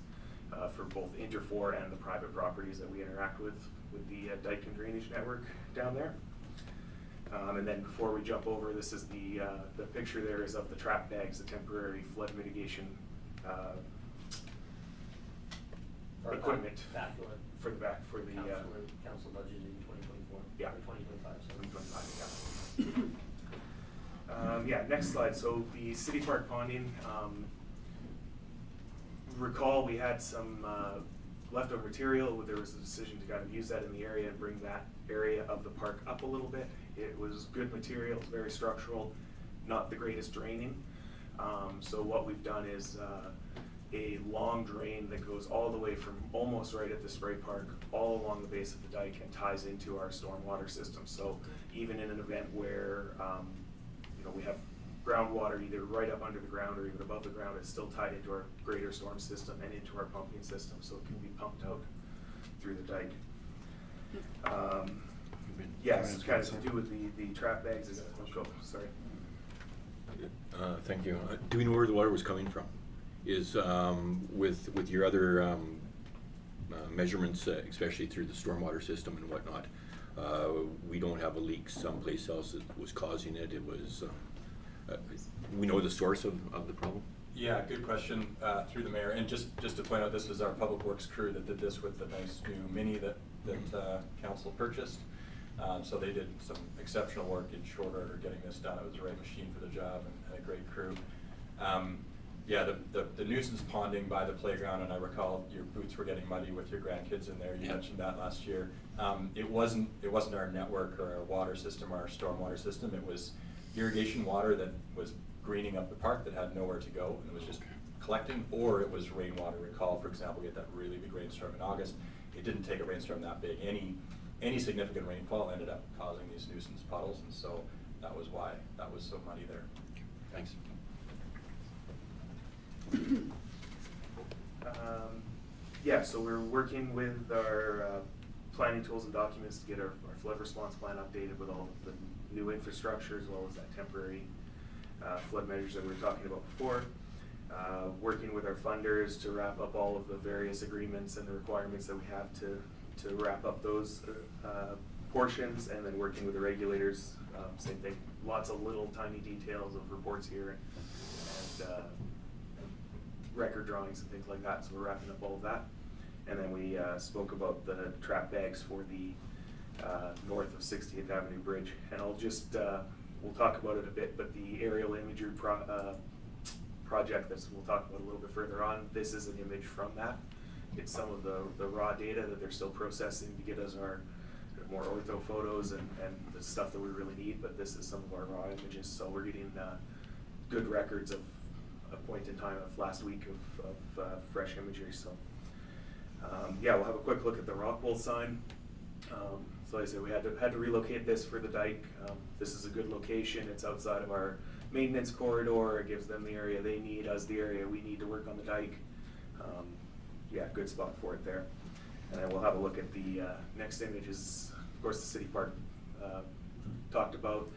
for both Interfor and the private properties that we interact with the dike and drainage network down there. And then before we jump over, this is the picture there is of the trap bags, the temporary flood mitigation equipment for the council budget in 2024. Yeah. Or 2025. So. 2025, yeah. Yeah, next slide. So the City Park ponding. Recall we had some leftover material. There was a decision to kind of use that in the area and bring that area of the park up a little bit. It was good material, it's very structural, not the greatest draining. So what we've done is a long drain that goes all the way from almost right at the spray park, all along the base of the dike and ties into our stormwater system. So even in an event where we have groundwater either right up under the ground or even above the ground. It's still tied into our greater storm system and into our pumping system, so it can be pumped out through the dike. Yes, it's kind of to do with the trap bags. Sorry. Thank you. Do we know where the water was coming from? Is with your other measurements, especially through the stormwater system and whatnot, we don't have a leak someplace else that was causing it. It was we know the source of the problem. Yeah, good question through the mayor. And just to point out, this is our public works crew that did this with the nice new Mini that council purchased. So they did some exceptional work in short order getting this done. It was the right machine for the job and a great crew. Yeah, the nuisance ponding by the playground, and I recall your boots were getting muddy with your grandkids in there. You mentioned that last year. It wasn't our network or our water system or our stormwater system. It was irrigation water that was greening up the park that had nowhere to go, and it was just collecting, or it was rainwater. Recall, for example, we had that really big rainstorm in August. It didn't take a rainstorm that big. Any significant rainfall ended up causing these nuisance puddles, and so that was why that was so muddy there. Thanks. Yeah, so we're working with our planning tools and documents to get our flood response plan updated with all of the new infrastructure as well as that temporary flood measures that we were talking about before. Working with our funders to wrap up all of the various agreements and the requirements that we have to wrap up those portions, and then working with the regulators, same thing, lots of little tiny details of reports here and record drawings and things like that, so we're wrapping up all of that. And then we spoke about the trap bags for the north of 60th Avenue Bridge, and I'll just, we'll talk about it a bit, but the aerial imagery project that we'll talk about a little bit further on, this is an image from that. It's some of the raw data that they're still processing to get us our more ortho photos and the stuff that we really need, but this is some of our raw images, so we're getting good records of a point in time of last week of fresh imagery. So yeah, we'll have a quick look at the Rockwool sign. So like I said, we had to relocate this for the dike. This is a good location. It's outside of our maintenance corridor. It gives them the area they need, us the area we need to work on the dike. Yeah, good spot for it there. And then we'll have a look at the next images. Of course, the city park talked about.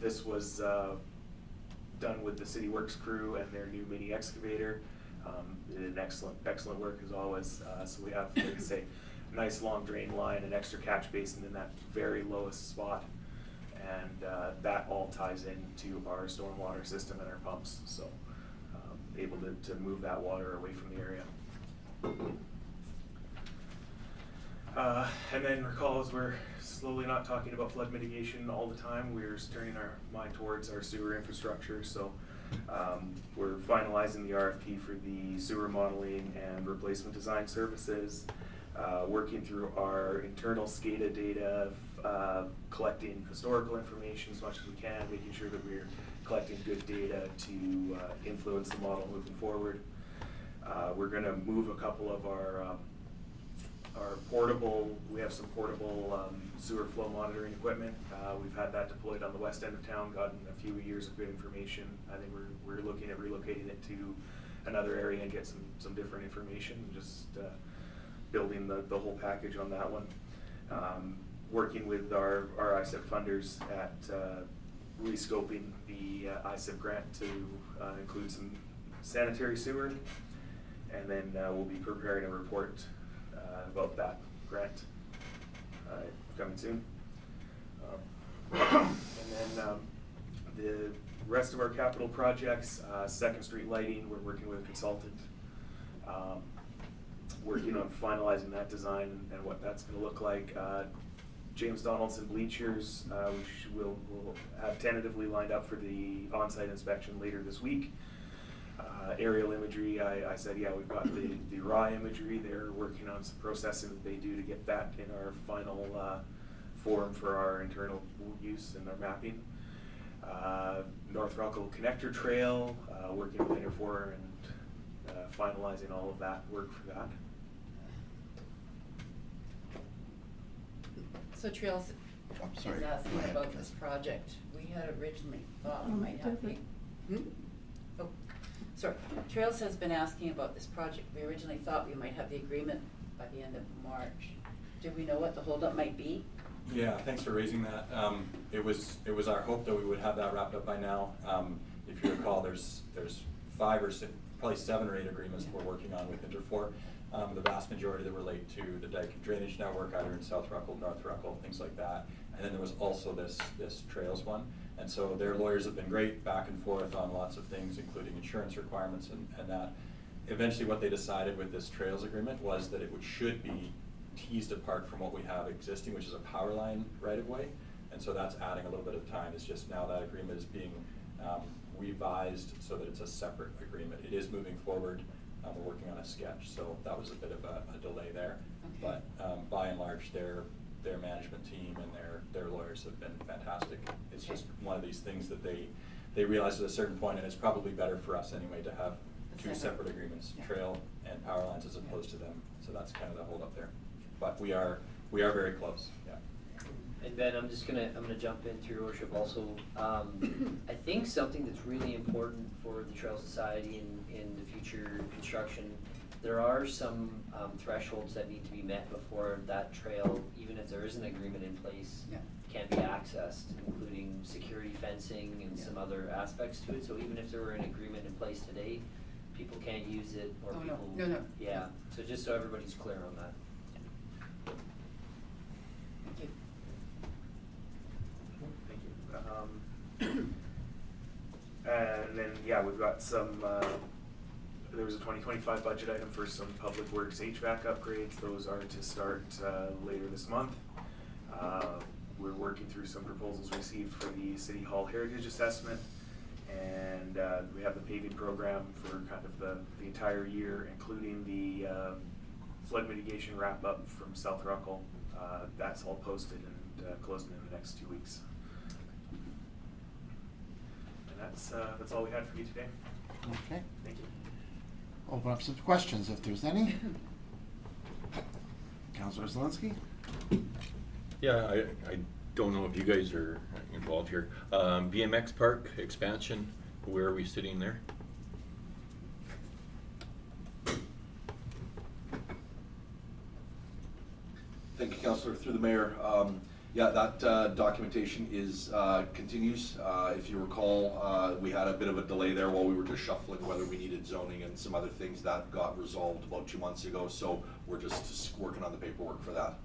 This was done with the City Works crew and their new mini excavator. They did excellent work as always. So we have, like I say, a nice long drain line, an extra catch basin in that very lowest spot. And that all ties into our stormwater system and our pumps. So able to move that water away from the area. And then recall, as we're slowly not talking about flood mitigation all the time, we're turning our mind towards our sewer infrastructure. So we're finalizing the RFP for the sewer modeling and replacement design services, working through our internal SCADA data, collecting historical information as much as we can, making sure that we're collecting good data to influence the model moving forward. We're going to move a couple of our portable, we have some portable sewer flow monitoring equipment. We've had that deployed on the west end of town, gotten a few years of good information. I think we're looking at relocating it to another area and get some different information, just building the whole package on that one. Working with our ISIP funders at rescoping the ISIP grant to include some sanitary sewer, and then we'll be preparing a report about that grant coming soon. And then the rest of our capital projects, 2nd Street lighting, we're working with a consultant, working on finalizing that design and what that's going to look like. James Donaldson bleachers, which we'll have tentatively lined up for the on-site inspection later this week. Aerial imagery, I said, yeah, we've got the raw imagery. They're working on some processing that they do to get that in our final form for our internal use and our mapping. North Rockville Connector Trail, working with Interfor and finalizing all of that work for that. So trails, I'm sorry. is Go asking ahead, about Jess. this project. We had originally thought we might have the. Oh, sorry. Trails has been asking about this project. We originally thought we might have the agreement by the end of March. Do we know what the holdup might be? Yeah, thanks for raising that. It was our hope that we would have that wrapped up by now. If you recall, there's 5 or 6, probably 7 or 8 agreements that we're working on with Interfor. The vast majority that relate to the dike and drainage network, either in South Ruckle, North Ruckle, things like that. And then there was also this trails one. And so their lawyers have been great back and forth on lots of things, including insurance requirements and that. Eventually what they decided with this trails agreement was that it should be teased apart from what we have existing, which is a power line right-of-way. And so that's adding a little bit of time. It's just now that agreement is being revised so that it's a separate agreement. It is moving forward. We're working on a sketch, so that was a bit of a delay there. Okay. But by and large, their management team and their lawyers have been fantastic. It's just one of these things that they realized at a certain point, and it's probably better for us anyway to have two separate agreements, Yeah. trail and power lines, as opposed to them. So that's kind of the hold up there. But we are very close, yeah. And Ben, I'm gonna jump in through your worship also. I think something that's really important for the Trail Society in the future construction, there are some thresholds that need to be met before that trail, even if there is an agreement in place, Yeah. can be accessed, including security fencing and some other aspects to it. So even if there were an agreement in place today, people can't use it, or Oh, no. people. No. Yeah, so just so everybody's clear on that. Thank you. Thank you. And then, yeah, we've got some, there was a 2025 budget item for some public works HVAC upgrades. Those are to start later this month. We're working through some proposals received for the City Hall Heritage Assessment. And we have the paving program for kind of the entire year, including the flood mitigation wrap up from South Ruckle. That's all posted and closing in the next 2 weeks. And that's all we had for you today. Okay. Thank you. Open up some questions if there's any. Councilor Zelinski? Yeah, I don't know if you guys are involved here. BMX park expansion, where are we sitting there? Thank you, Councillor. Through the mayor, yeah, that documentation continues. If you recall, we had a bit of a delay there while we were just shuffling whether we needed zoning and some other things. That got resolved about 2 months ago, so we're just working on the paperwork for that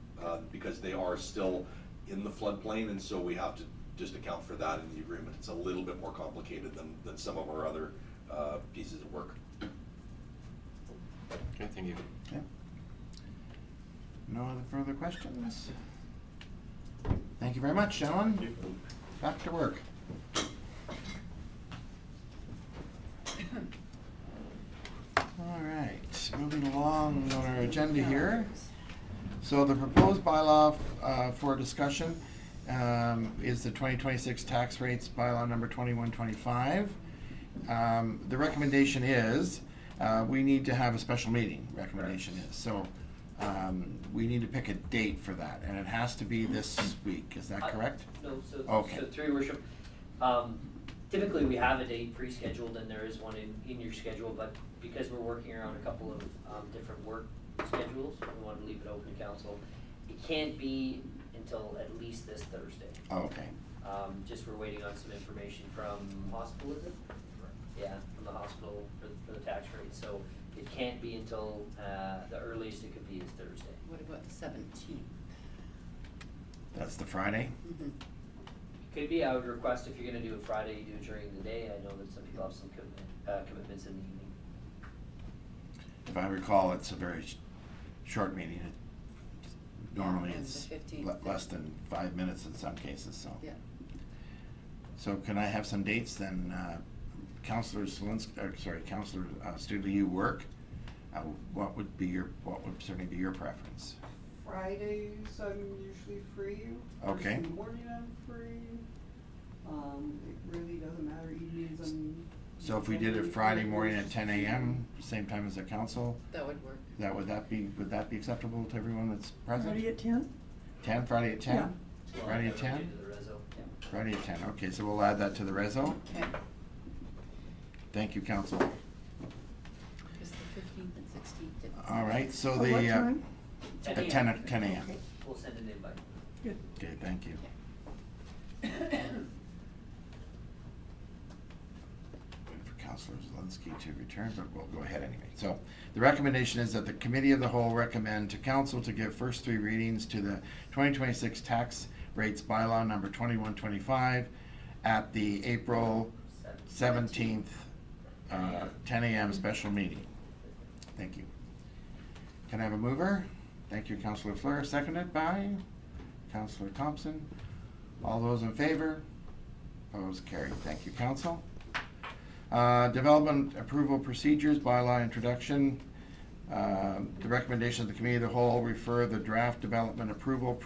because they are still in the floodplain, and so we have to just account for that in the agreement. It's a little bit more complicated than some of our other pieces of work. Okay, thank you. Okay. No other further questions? Thank you very much, gentlemen. Back to work. All right, moving along on our agenda here. So the proposed bylaw for discussion is the 2026 tax rates bylaw number 2125. The recommendation is we need to have a special meeting, recommendation is. So we need to pick a date for that, and it has to be this week, is that correct? No, so Okay. through your worship, typically we have a date pre-scheduled and there is one in your schedule, but because we're working around a couple of different work schedules, we want to leave it open to council. It can't be until at least this Thursday. Okay. Just we're waiting on some information from hospital, is it? Yeah, from the hospital for the tax rate, so it can't be until the earliest it could be is Thursday. What about the 17th? That's the Friday? Mm-hmm. Could be, I would request if you're gonna do it Friday, you do it during the day. I know that some people have some commitments in the evening. If I recall, it's a very short meeting. Normally Yeah, it's the 15th. less than 5 minutes in some cases, so. Yeah. So can I have some dates then? Councillor Councillor Studley, you work. What would certainly be your preference? Fridays, I'm usually free. Okay. In the morning, I'm free. It really doesn't matter, evenings, So if we did it Friday morning at 10 a.m., same time as the council, That would work. would that be acceptable to everyone that's present? Friday at 10? 10, Friday at 10? Yeah. Well, Friday at that would 10? be to the reso, yeah. Friday at 10, okay, so we'll add that to the reso. Okay. Thank you, council. Because the 15th and 16th. All right, so At the. what time? At 10 a.m. Okay. We'll send an invite. Good. Okay, thank you. Waiting for Councillor Zelinski to return, but we'll go ahead anyway. So the recommendation is that the Committee of the Whole recommend to Council to give first three readings to the 2026 tax rates bylaw number 2125 at the April 17th, 10 a.m. special meeting. Thank you. Can I have a mover? Thank you, Councillor Fleur. Seconded by Councillor Thompson. All those in favor? Opposed? Carried. Thank you, Council. Development approval procedures, bylaw introduction. The recommendation of the Committee of the Whole refer the draft development approval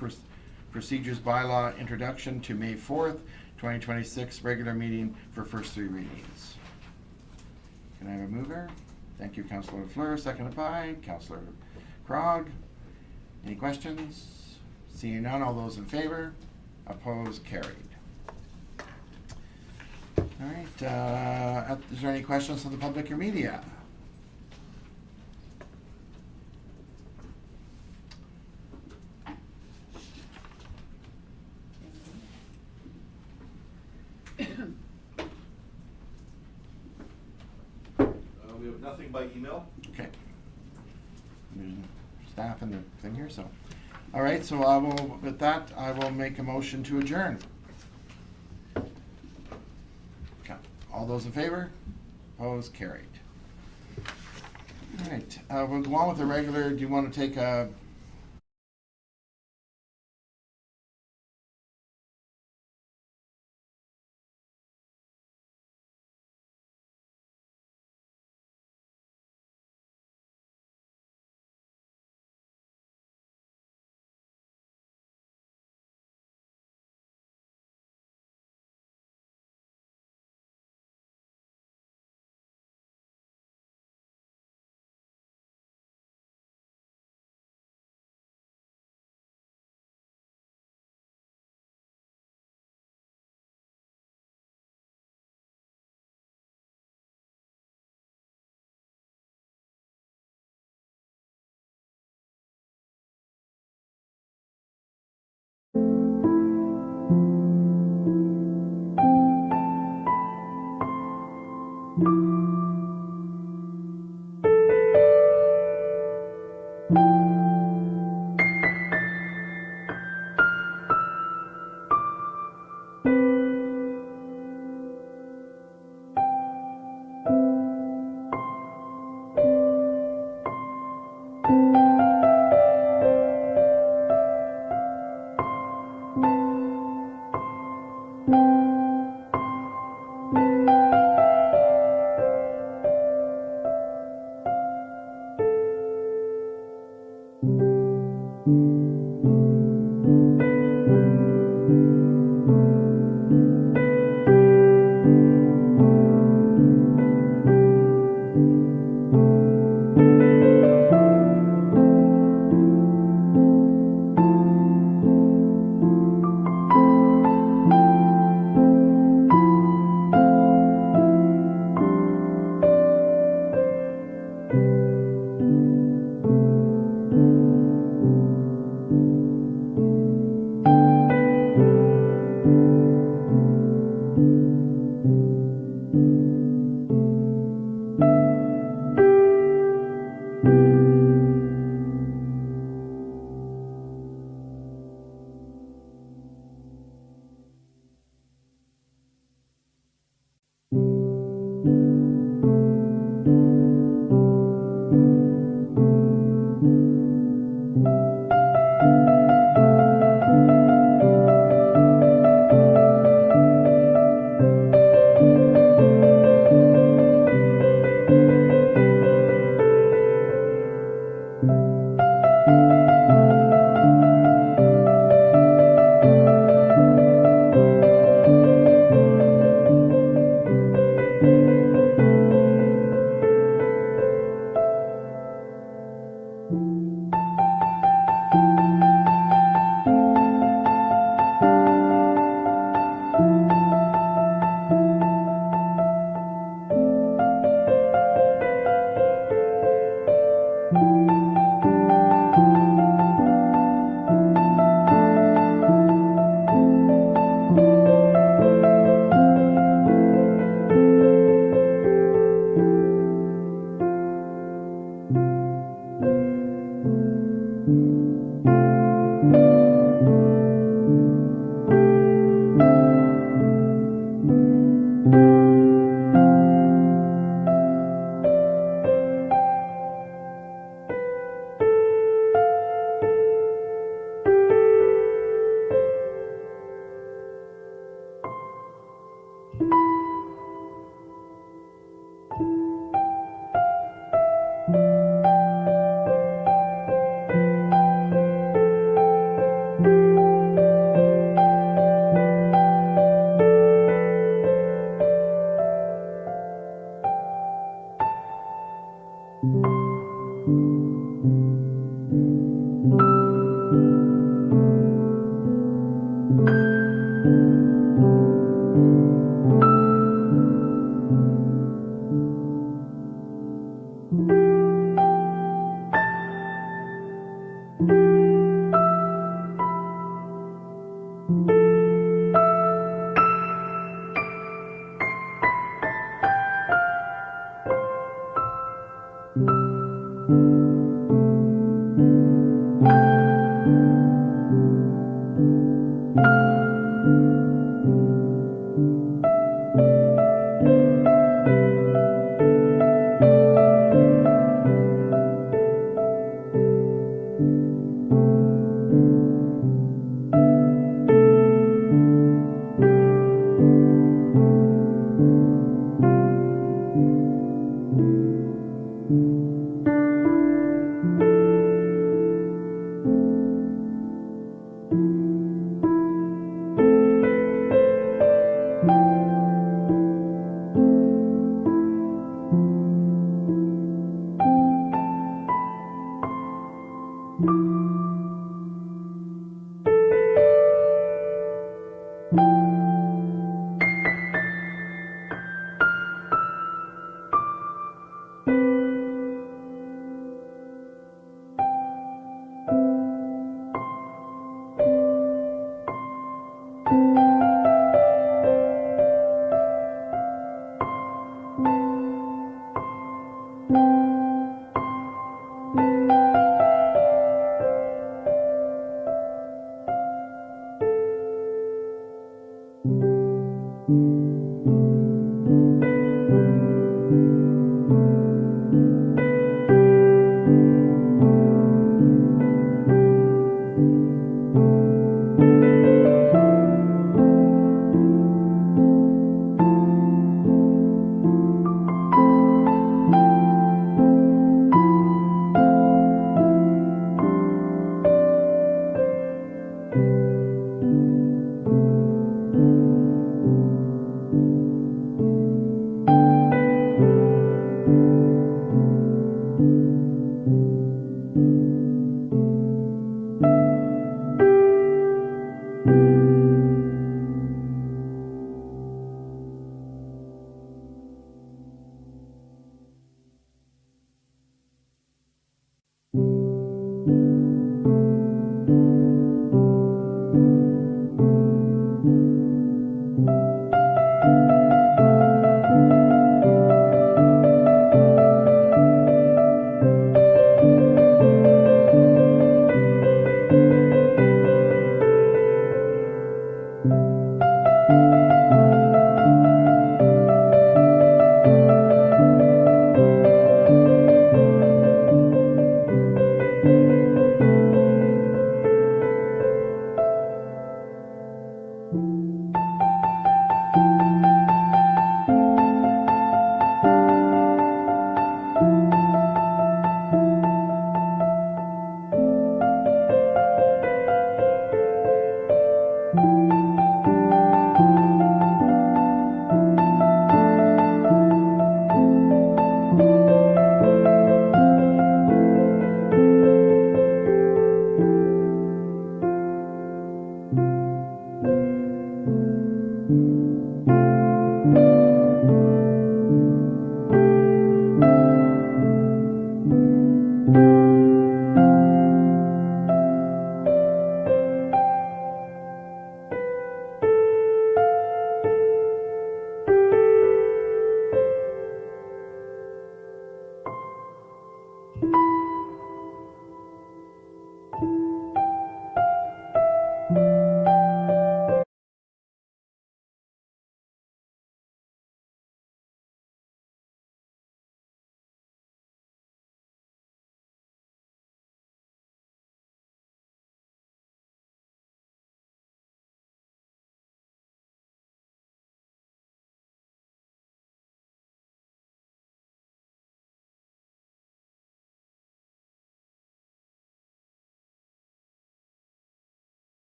procedures bylaw introduction to May 4th, 2026 regular meeting for first three readings. Can I have a mover? Thank you, Councillor Fleur. Seconded by Councillor Krog. Any questions? Seeing none, all those in favor? Opposed? Carried. All right, is there any questions from the public or media? We have nothing by email. Okay. There's staff in the thing here, so. All right, so I will, with that, I will make a motion to adjourn. Okay. All those in favor? Opposed? Carried. All right, we'll go on with the regular, do you want to take a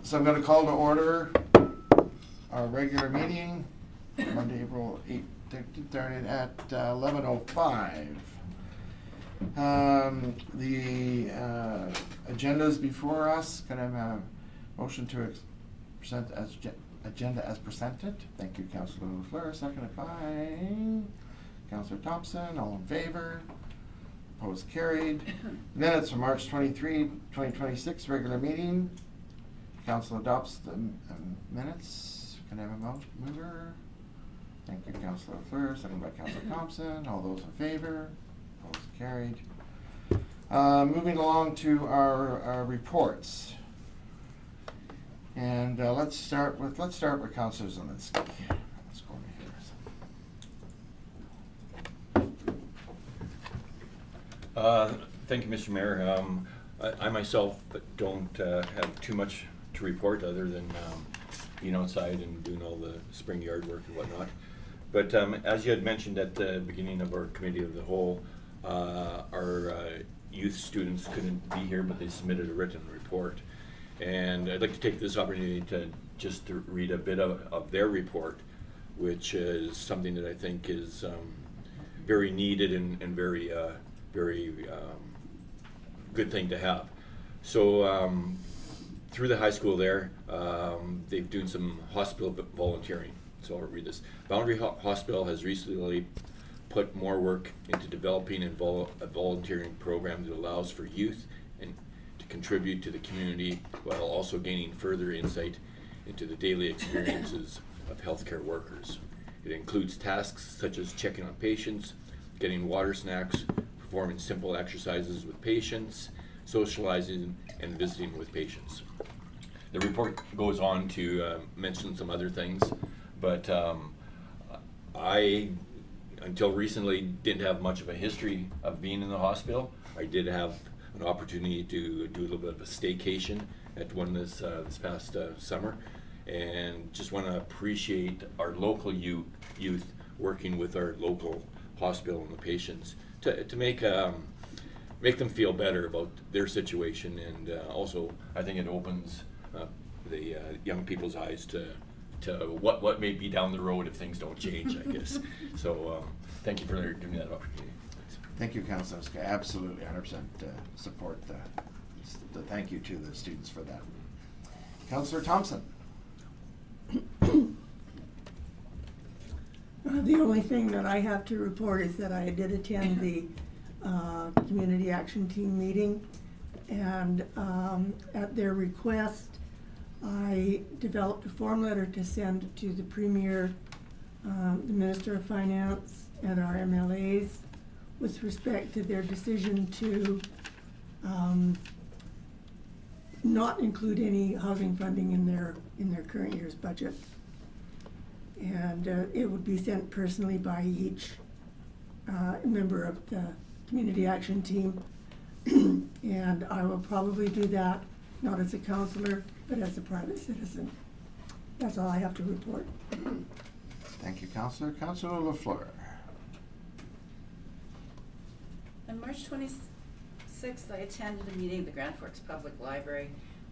So I'm gonna call to order our regular meeting, Monday, April 8th, started at 11:05. The agenda's before us. Can I have a motion to present as agenda as presented? Thank you, Councillor LaFleur, seconded by Councillor Thompson. All in favor? Opposed, carried. Minutes from March 23, 2026, regular meeting. Council adopts the minutes. Can I have a mover? Thank you, Councillor LaFleur, seconded by Councillor Thompson. All those in favor? Opposed, carried. Moving along to our reports. And let's start with Councillor Zelinski. Let's go over here. Thank you, Mr. Mayor. I myself don't have too much to report other than being outside and doing all the spring yard work and whatnot. But as you had mentioned at the beginning of our committee of the whole, our youth students couldn't be here, but they submitted a written report. And I'd like to take this opportunity to just read a bit of their report, which is something that I think is very needed and very good thing to have. So through the high school there, they've doing some hospital volunteering. So I'll read this. Boundary Hospital has recently put more work into developing a volunteering program that allows for youth and to contribute to the community while also gaining further insight into the daily experiences of healthcare workers. It includes tasks such as checking on patients, getting water snacks, performing simple exercises with patients, socializing, and visiting with patients. The report goes on to mention some other things, but I, until recently, didn't have much of a history of being in the hospital. I did have an opportunity to do a little bit of a staycation at one this past summer, and just want to appreciate our local youth working with our local hospital and the patients to make them feel better about their situation, and also I think it opens the young people's eyes to what may be down the road if things don't change, I guess. So thank you for giving me that opportunity. Thank you, Councillor. Absolutely, 100% support the thank you to the students for that. Councillor Thompson. The only thing that I have to report is that I did attend the Community Action Team meeting, and at their request, I developed a form letter to send to the Premier, the Minister of Finance, and our MLAs with respect to their decision to not include any housing funding in their current year's budget. And it would be sent personally by each member of the Community Action Team. And I will probably do that, not as a councillor, but as a private citizen. That's all I have to report. Thank you, Councillor. Councillor Lafleur. On March 26th, I attended a meeting at the Grand Forks Public Library.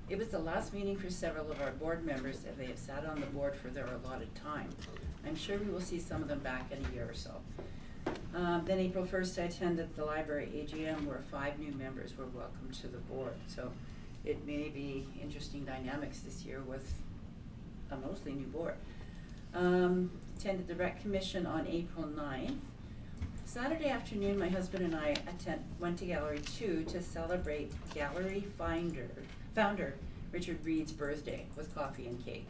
It was the last meeting for several of our board members, and they have sat on the board for their allotted time. I'm sure we will see some of them back in a year or so. Then April 1st, I attended the library AGM where 5 new members were welcomed to the board. So it may be interesting dynamics this year with a mostly new board. Attended the Rec Commission on April 9th. Saturday afternoon, my husband and I went to Gallery 2 to celebrate Gallery founder Richard Reed's birthday with coffee and cake.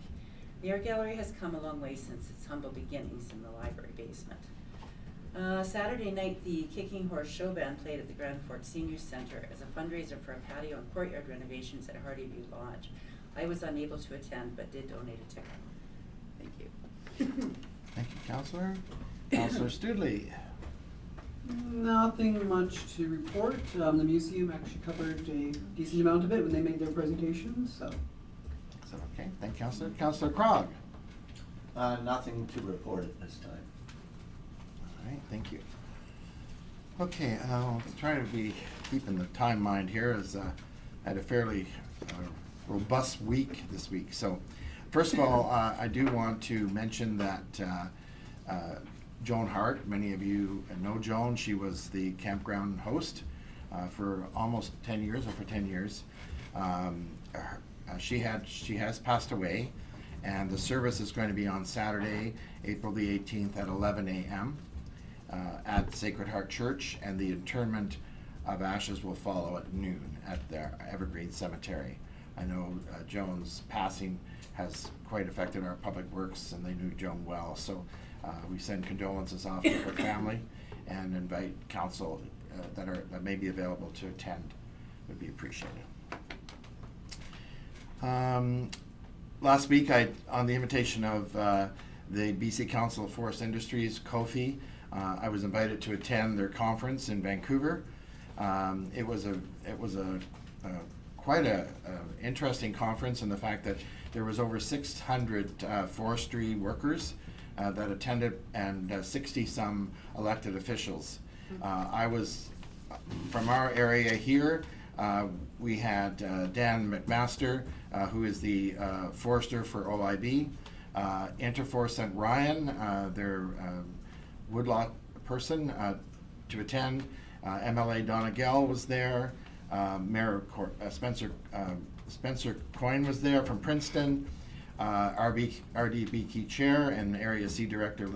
The art gallery has come a long way since its humble beginnings in the library basement. Saturday night, the Kicking Horse Show Band played at the Grand Forks Senior Center as a fundraiser for a patio and courtyard renovations at Hardyview Lodge. I was unable to attend, but did donate a ticket. Thank you. Thank you, Councillor. Councillor Studley. Nothing much to report. The museum actually covered a decent amount of it when they made their presentation, so. So, okay, thank you, Councillor. Councillor Krog. Nothing to report at this time. All right, thank you. Okay, I'll try to be keeping the time mind here, as I had a fairly robust week this week. So, first of all, I do want to mention that Joan Hart, many of you know Joan. She was the campground host for almost 10 years, or for 10 years. She has passed away, and the service is going to be on Saturday, April the 18th at 11 a.m. At Sacred Heart Church, and the interment of ashes will follow at noon at the Evergreen Cemetery. I know Joan's passing has quite affected our public works, and they knew Joan well, so we send condolences off to her family and invite council that may be available to attend. Would be appreciated. Last week, on the invitation of the BC Council of Forest Industries, COFI, I was invited to attend their conference in Vancouver. It was quite a interesting conference in the fact that there was over 600 forestry workers that attended, and 60-some elected officials. I was from our area here. We had Dan McMaster, who is the forester for OIB. Interfor sent Ryan, their woodlot person, to attend. MLA Donna Gell was there. Spencer Coyne was there from Princeton, RDBK Chair and Area C Director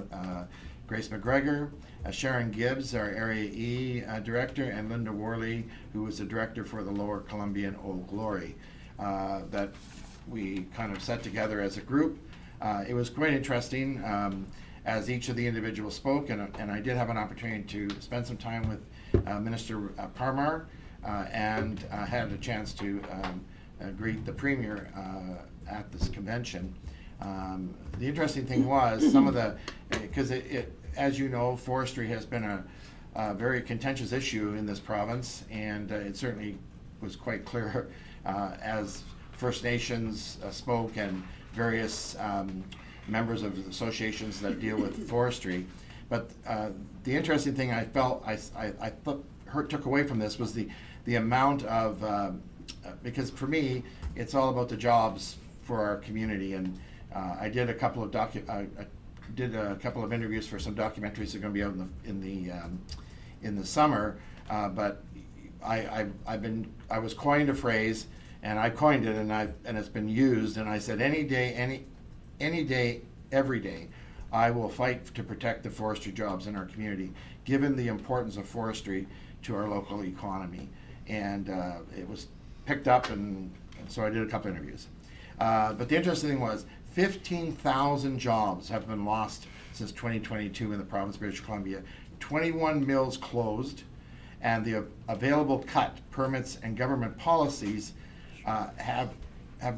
Grace McGregor, Sharon Gibbs, our Area E Director, and Linda Worley, who was the Director for the Lower Columbian Old Glory, that we kind of set together as a group. It was quite interesting as each of the individuals spoke, and I did have an opportunity to spend some time with Minister Parmar, and had a chance to greet the Premier at this convention. The interesting thing was some of the, because as you know, forestry has been a very contentious issue in this province, and it certainly was quite clear as First Nations spoke and various members of associations that deal with forestry. But the interesting thing I felt took away from this was the amount of because for me it's all about the jobs for our community, and I did a couple of interviews for some documentaries that are going to be out in the summer, but I was coined a phrase, and I coined it, and it's been used, and I said any day, every day, I will fight to protect the forestry jobs in our community, given the importance of forestry to our local economy. And it was picked up, and so I did a couple interviews. But the interesting thing was 15,000 jobs have been lost since 2022 in the province of British Columbia. 21 mills closed, and the available cut permits and government policies have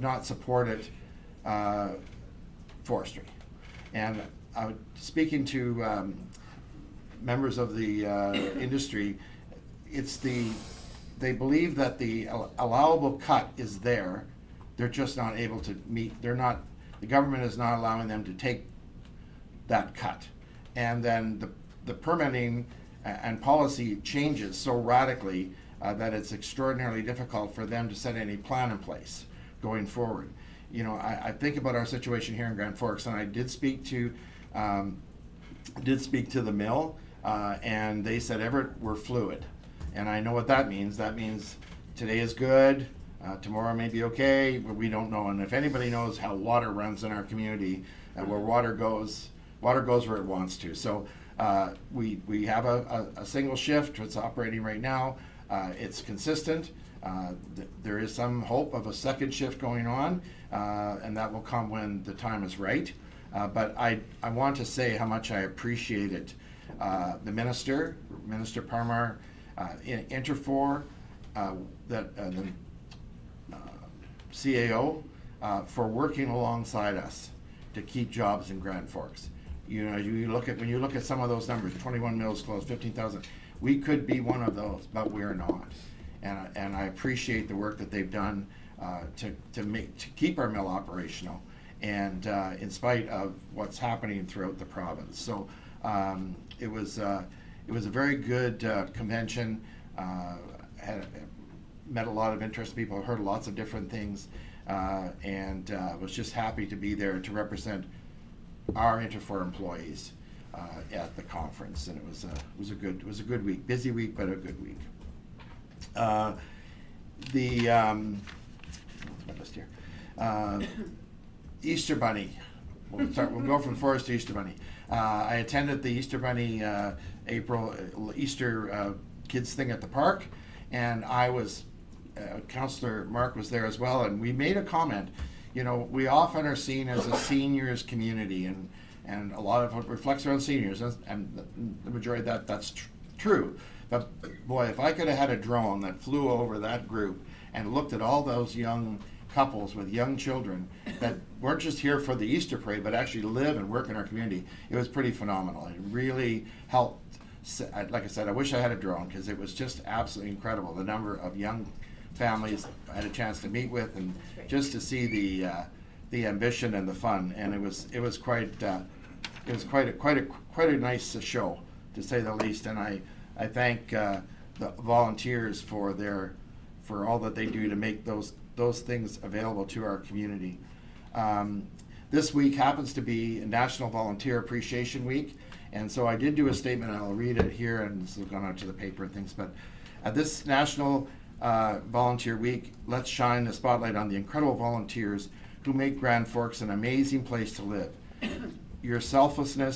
not supported forestry. And speaking to members of the industry, they believe that the allowable cut is there. They're just not able to meet. The government is not allowing them to take that cut, and then the permitting and policy changes so radically that it's extraordinarily difficult for them to set any plan in place going forward. You know, I think about our situation here in Grand Forks, and I did speak to the mill, and they said, Everett, we're fluid. And I know what that means. That means today is good, tomorrow may be okay, but we don't know. And if anybody knows how water runs in our community, where water goes where it wants to. So we have a single shift. It's operating right now. It's consistent. There is some hope of a second shift going on, and that will come when the time is right. But I want to say how much I appreciated the Minister Parmar, Interfor, the CAO, for working alongside us to keep jobs in Grand Forks. You know, when you look at some of those numbers, 21 mills closed, 15,000. We could be one of those, but we're not. And I appreciate the work that they've done to keep our mill operational, and in spite of what's happening throughout the province. So it was a very good convention. Met a lot of interesting people, heard lots of different things, and was just happy to be there to represent our Interfor employees at the conference. And it was a good week, busy week, but a good week. List here. Easter Bunny. We'll go from forest to Easter Bunny. I attended the Easter Bunny Easter kids thing at the park, and I was Councillor Mark was there as well, and we made a comment. You know, we often are seen as a seniors community, and a lot of it reflects around seniors, and the majority of that's true. But boy, if I could have had a drone that flew over that group and looked at all those young couples with young children that weren't just here for the Easter parade, but actually live and work in our community, it was pretty phenomenal. It really helped. Like I said, I wish I had a drone, because it was just absolutely incredible, the number of young families I had a chance to meet with, and just to see the ambition and the fun. And it was quite a nice show, to say the least. And I thank the volunteers for all that they do to make those things available to our community. This week happens to be National Volunteer Appreciation Week, and so I did do a statement, and I'll read it here, and this has gone out to the paper and things. But this National Volunteer Week, let's shine the spotlight on the incredible volunteers who make Grand Forks an amazing place to live. Your selflessness